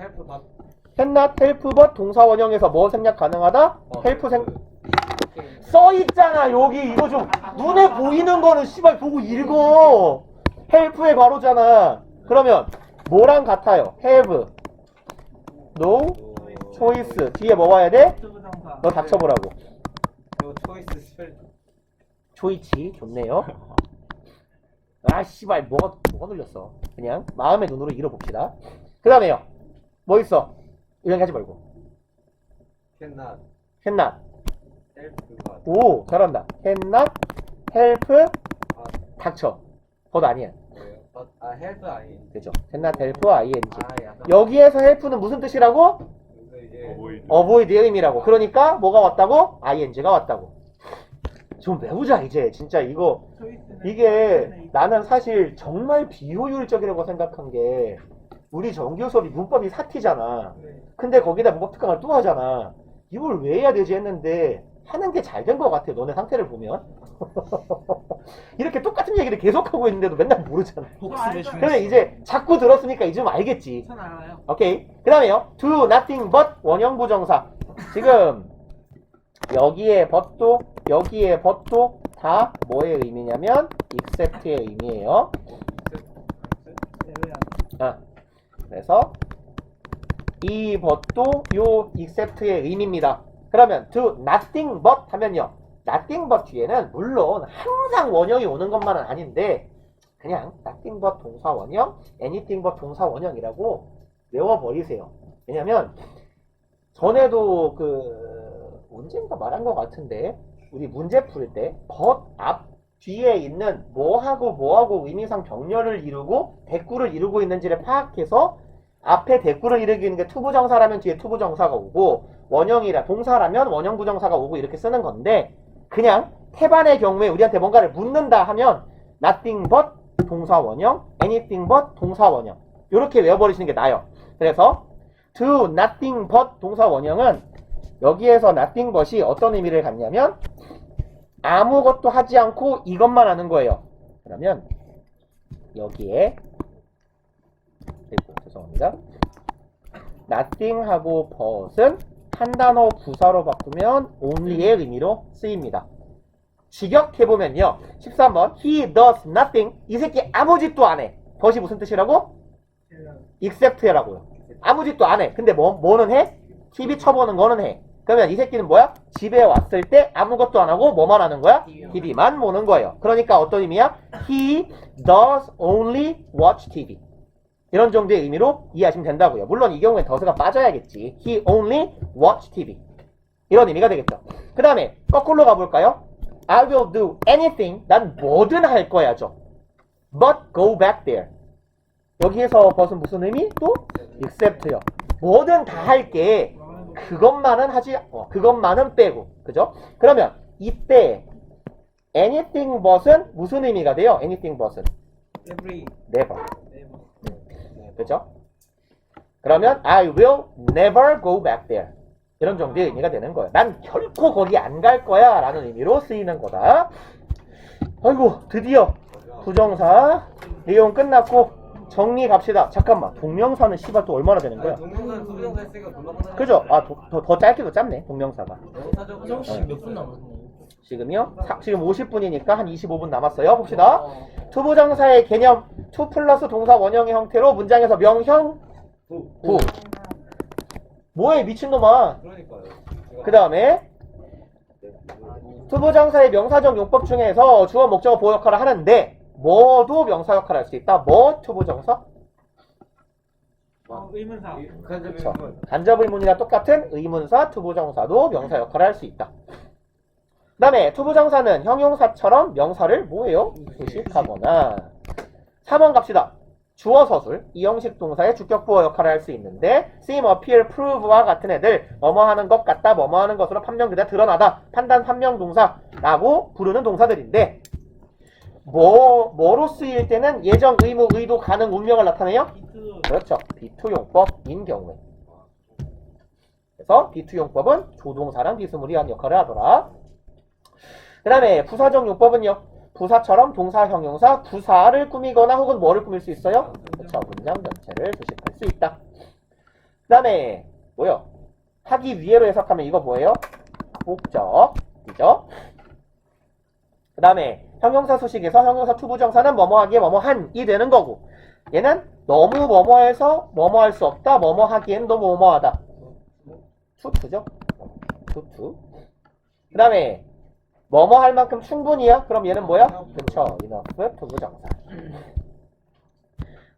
cannot help but 동사원형에서 뭐 생략 가능하다? help 써있잖아 여기. 이거 좀 눈에 보이는 거는 씨발 보고 읽어. help의 괄호잖아. 그러면 뭐랑 같아요? have no choice 뒤에 뭐 와야 돼? 버스 부정사. 너 닥쳐보라고. 초이스 스펠. 초이치 좋네요. 아 씨발 뭐가 눌렸어. 그냥 마음의 눈으로 읽어봅시다. 그 다음에요 뭐 있어? 이런 하지 말고 캔낫 cannot. 헬프가 오 잘한다. cannot help 닥쳐. 그것 아니야. 뭐예요? 헬프 아니. 그죠? cannot help ing. 약간 여기에서 help는 무슨 뜻이라고? 이제 avoid의 의미라고. 그러니까 뭐가 왔다고? ing가 왔다고. 좀 외우자 이제. 진짜 이거 초이스는 이게 나는 사실 정말 비효율적이라고 생각한 게 우리 정규 수업이 문법이 사티잖아. 네. 근데 거기다 문법 특강을 또 하잖아. 이걸 왜 해야 되지 했는데 하는 게 잘 된 것 같아. 너네 상태를 보면. 이렇게 똑같은 얘기를 계속하고 있는데도 맨날 모르잖아. 복습의 중요성. 그래 이제 자꾸 들었으니까 이제 좀 알겠지. 전 알아요. 오케이. 그 다음에요. do nothing but 원형부정사. 지금 여기에 but도 여기에 but도 다 뭐의 의미냐면 except의 의미예요. 아, 그래서 이 but도 요 except의 의미입니다. 그러면 do nothing but 하면요. nothing but 뒤에는 물론 항상 원형이 오는 것만은 아닌데 그냥 nothing but 동사 원형, anything but 동사 원형이라고 외워버리세요. 왜냐면 전에도 언젠가 말한 것 같은데 우리 문제 풀 때 but 앞 뒤에 있는 뭐하고 의미상 병렬을 이루고 대꾸를 이루고 있는지를 파악해서 앞에 대꾸를 이루고 있는 게 투부정사라면 뒤에 투부정사가 오고 원형이라 동사라면 원형부정사가 오고 이렇게 쓰는 건데 그냥 태반의 경우에 우리한테 뭔가를 묻는다 하면 nothing but 동사 원형, anything but 동사 원형 이렇게 외워버리시는 게 나아요. 그래서 do nothing but 동사 원형은 여기에서 nothing but이 어떤 의미를 갖냐면 아무것도 하지 않고 이것만 하는 거예요. 그러면 여기에 죄송합니다. nothing 하고 but은 한 단어 부사로 바꾸면 only의 의미로 쓰입니다. 직역해보면요. 13번 he does nothing. 이 새끼 아무 짓도 안 해. but이 무슨 뜻이라고? except라고요. 아무 짓도 안 해. 근데 뭐는 해? TV 쳐보는 거는 해. 그러면 이 새끼는 뭐야? 집에 왔을 때 아무것도 안 하고 뭐만 하는 거야? TV만 보는 거예요. 그러니까 어떤 의미야? He does only watch TV. 이런 정도의 의미로 이해하시면 된다고요. 물론 이 경우엔 does가 빠져야겠지. He only watch TV. 이런 의미가 되겠죠. 그 다음에 거꾸로 가볼까요? I will do anything. 난 뭐든 할 거야죠. But go back there. 여기에서 but은 무슨 의미? 또 except요. 뭐든 다 할게. 그것만은 빼고. 그죠? 그러면 이때 anything but은 무슨 의미가 돼요? anything but은 every never. 그죠? 그러면 I will never go back there. 이런 정도의 의미가 되는 거예요. 난 결코 거기 안 갈 거야 라는 의미로 쓰이는 거다. 아이고 드디어 부정사 내용 끝났고 정리 갑시다. 잠깐만 동명사는 씨발 또 얼마나 되는 거야? 동명사는 소비동사 했으니까 돌아가는 그죠? 아 더 짧게도 짧네 동명사가. 명사적으로 정씨 몇 분 남았나요? 지금요? 지금 50분이니까 한 25분 남았어요. 봅시다. 투부정사의 개념, 투 플러스 동사 원형의 형태로 문장에서 명형 부. 뭐해 미친놈아. 그러니까요. 그 다음에 투부정사의 명사적 용법 중에서 주어 목적어 보호 역할을 하는데 뭐도 명사 역할을 할 수 있다. 뭐 투부정사? 의문사. 그렇죠. 간접 의문이랑 똑같은 의문사 투부정사도 명사 역할을 할 수 있다. 그 다음에 투부정사는 형용사처럼 명사를 뭐예요? 수식하거나. 3번 갑시다. 주어 서술, 이형식 동사의 주격부어 역할을 할 수 있는데 seem, appear, prove와 같은 애들 뭐뭐 하는 것 같다, 뭐뭐 하는 것으로 판명되다, 드러나다, 판단, 판명 동사라고 부르는 동사들인데 뭐로 쓰일 때는 예정, 의무, 의도, 가능, 운명을 나타내요? 그렇죠. 비투용법인 경우에. 그래서 비투용법은 조동사랑 비스무리한 역할을 하더라. 그 다음에 부사적 용법은요. 부사처럼 동사, 형용사, 부사를 꾸미거나 혹은 뭐를 꾸밀 수 있어요? 그렇죠. 문장 전체를 수식할 수 있다. 그 다음에 뭐요? 하기 위해로 해석하면 이거 뭐예요? 목적이죠. 그 다음에 형용사 수식에서 형용사 투부정사는 뭐뭐하기에 뭐뭐한이 되는 거고 얘는 너무 뭐뭐해서 뭐뭐할 수 없다, 뭐뭐하기엔 너무 뭐뭐하다. 투투죠. 투투. 그 다음에 뭐뭐 할 만큼 충분히야? 그럼 얘는 뭐야? 그쵸. enough 투부정사.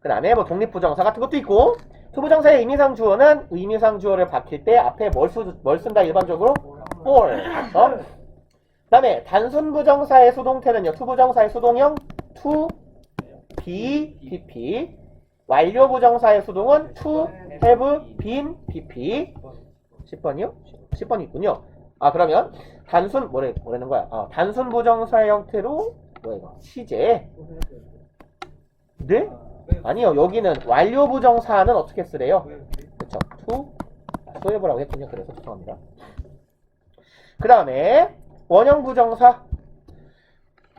그 다음에 뭐 독립부정사 같은 것도 있고 투부정사의 의미상 주어는 의미상 주어를 바뀔 때 앞에 뭘 쓴다 일반적으로? for. 그 다음에 단순 부정사의 수동태는요. 투부정사의 수동형 to, be, pp. 완료 부정사의 수동은 to, have, been, pp. 10번이요? 10번이 있군요. 아 그러면 단순 뭐라는 거야? 단순 부정사의 형태로 뭐야 이거? 시제. 네? 아니요. 여기는 완료 부정사는 어떻게 쓰래요? 그쵸. to 해보라고 했군요. 그래서 죄송합니다. 그 다음에 원형 부정사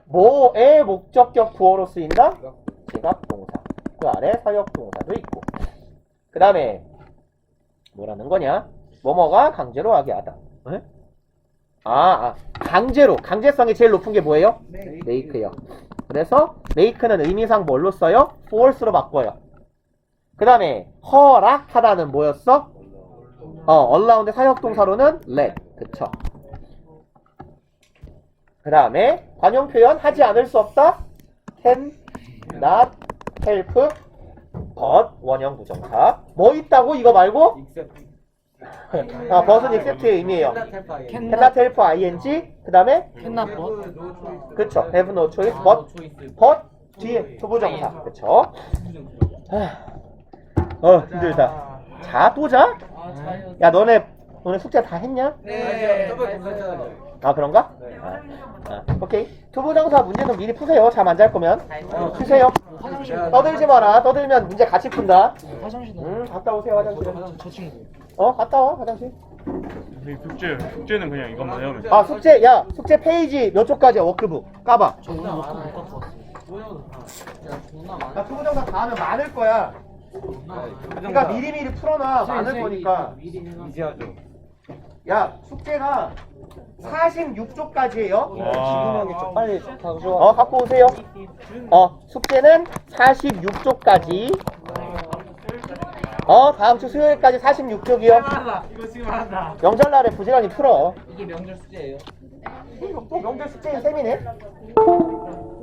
뭐의 목적격 부호로 쓰인다? 제각 동사. 그 아래 사역 동사도 있고. 그 다음에 뭐라는 거냐? 뭐뭐가 강제로 하게 하다. 네? 강제로. 강제성이 제일 높은 게 뭐예요? make요. 그래서 make는 의미상 뭘로 써요? force로 바꿔요. 그 다음에 허락하다는 뭐였어? allow인데 사역동사로는 let. 그쵸. 그 다음에 관용 표현 하지 않을 수 없다? can, not, help, but 원형 부정사. 뭐 있다고? 이거 말고? but은 except의 의미예요. cannot help ing. 그 다음에 cannot but. 그쵸. have no choice but 뒤에 투부정사. 그쵸. 힘들다. 자, 또 자? 야, 너네 숙제 다 했냐? 네. 그런가? 오케이. 투부정사 문제는 미리 푸세요. 잠 안 잘 거면. 푸세요. 떠들지 마라. 떠들면 문제 같이 푼다. 화장실 갔다 오세요, 화장실에. 저 친구. 갔다 와, 화장실. 숙제는 그냥 이것만 해오면 숙제 페이지 몇 쪽까지야, 워크북. 까봐. 저 오늘 워크 못 갖고 왔어. 투부정사 다 하면 많을 거야. 그러니까 미리미리 풀어놔. 많을 거니까. 이제 하죠. 야, 숙제가 46쪽까지예요. 와. 좀 빨리 가져와. 갖고 오세요. 숙제는 46쪽까지. 다음 주 수요일까지 46쪽이요. 말한다. 이거 지금 말한다. 명절날에 부지런히 풀어. 이게 명절 숙제예요. 또 명절 숙제인 셈이네.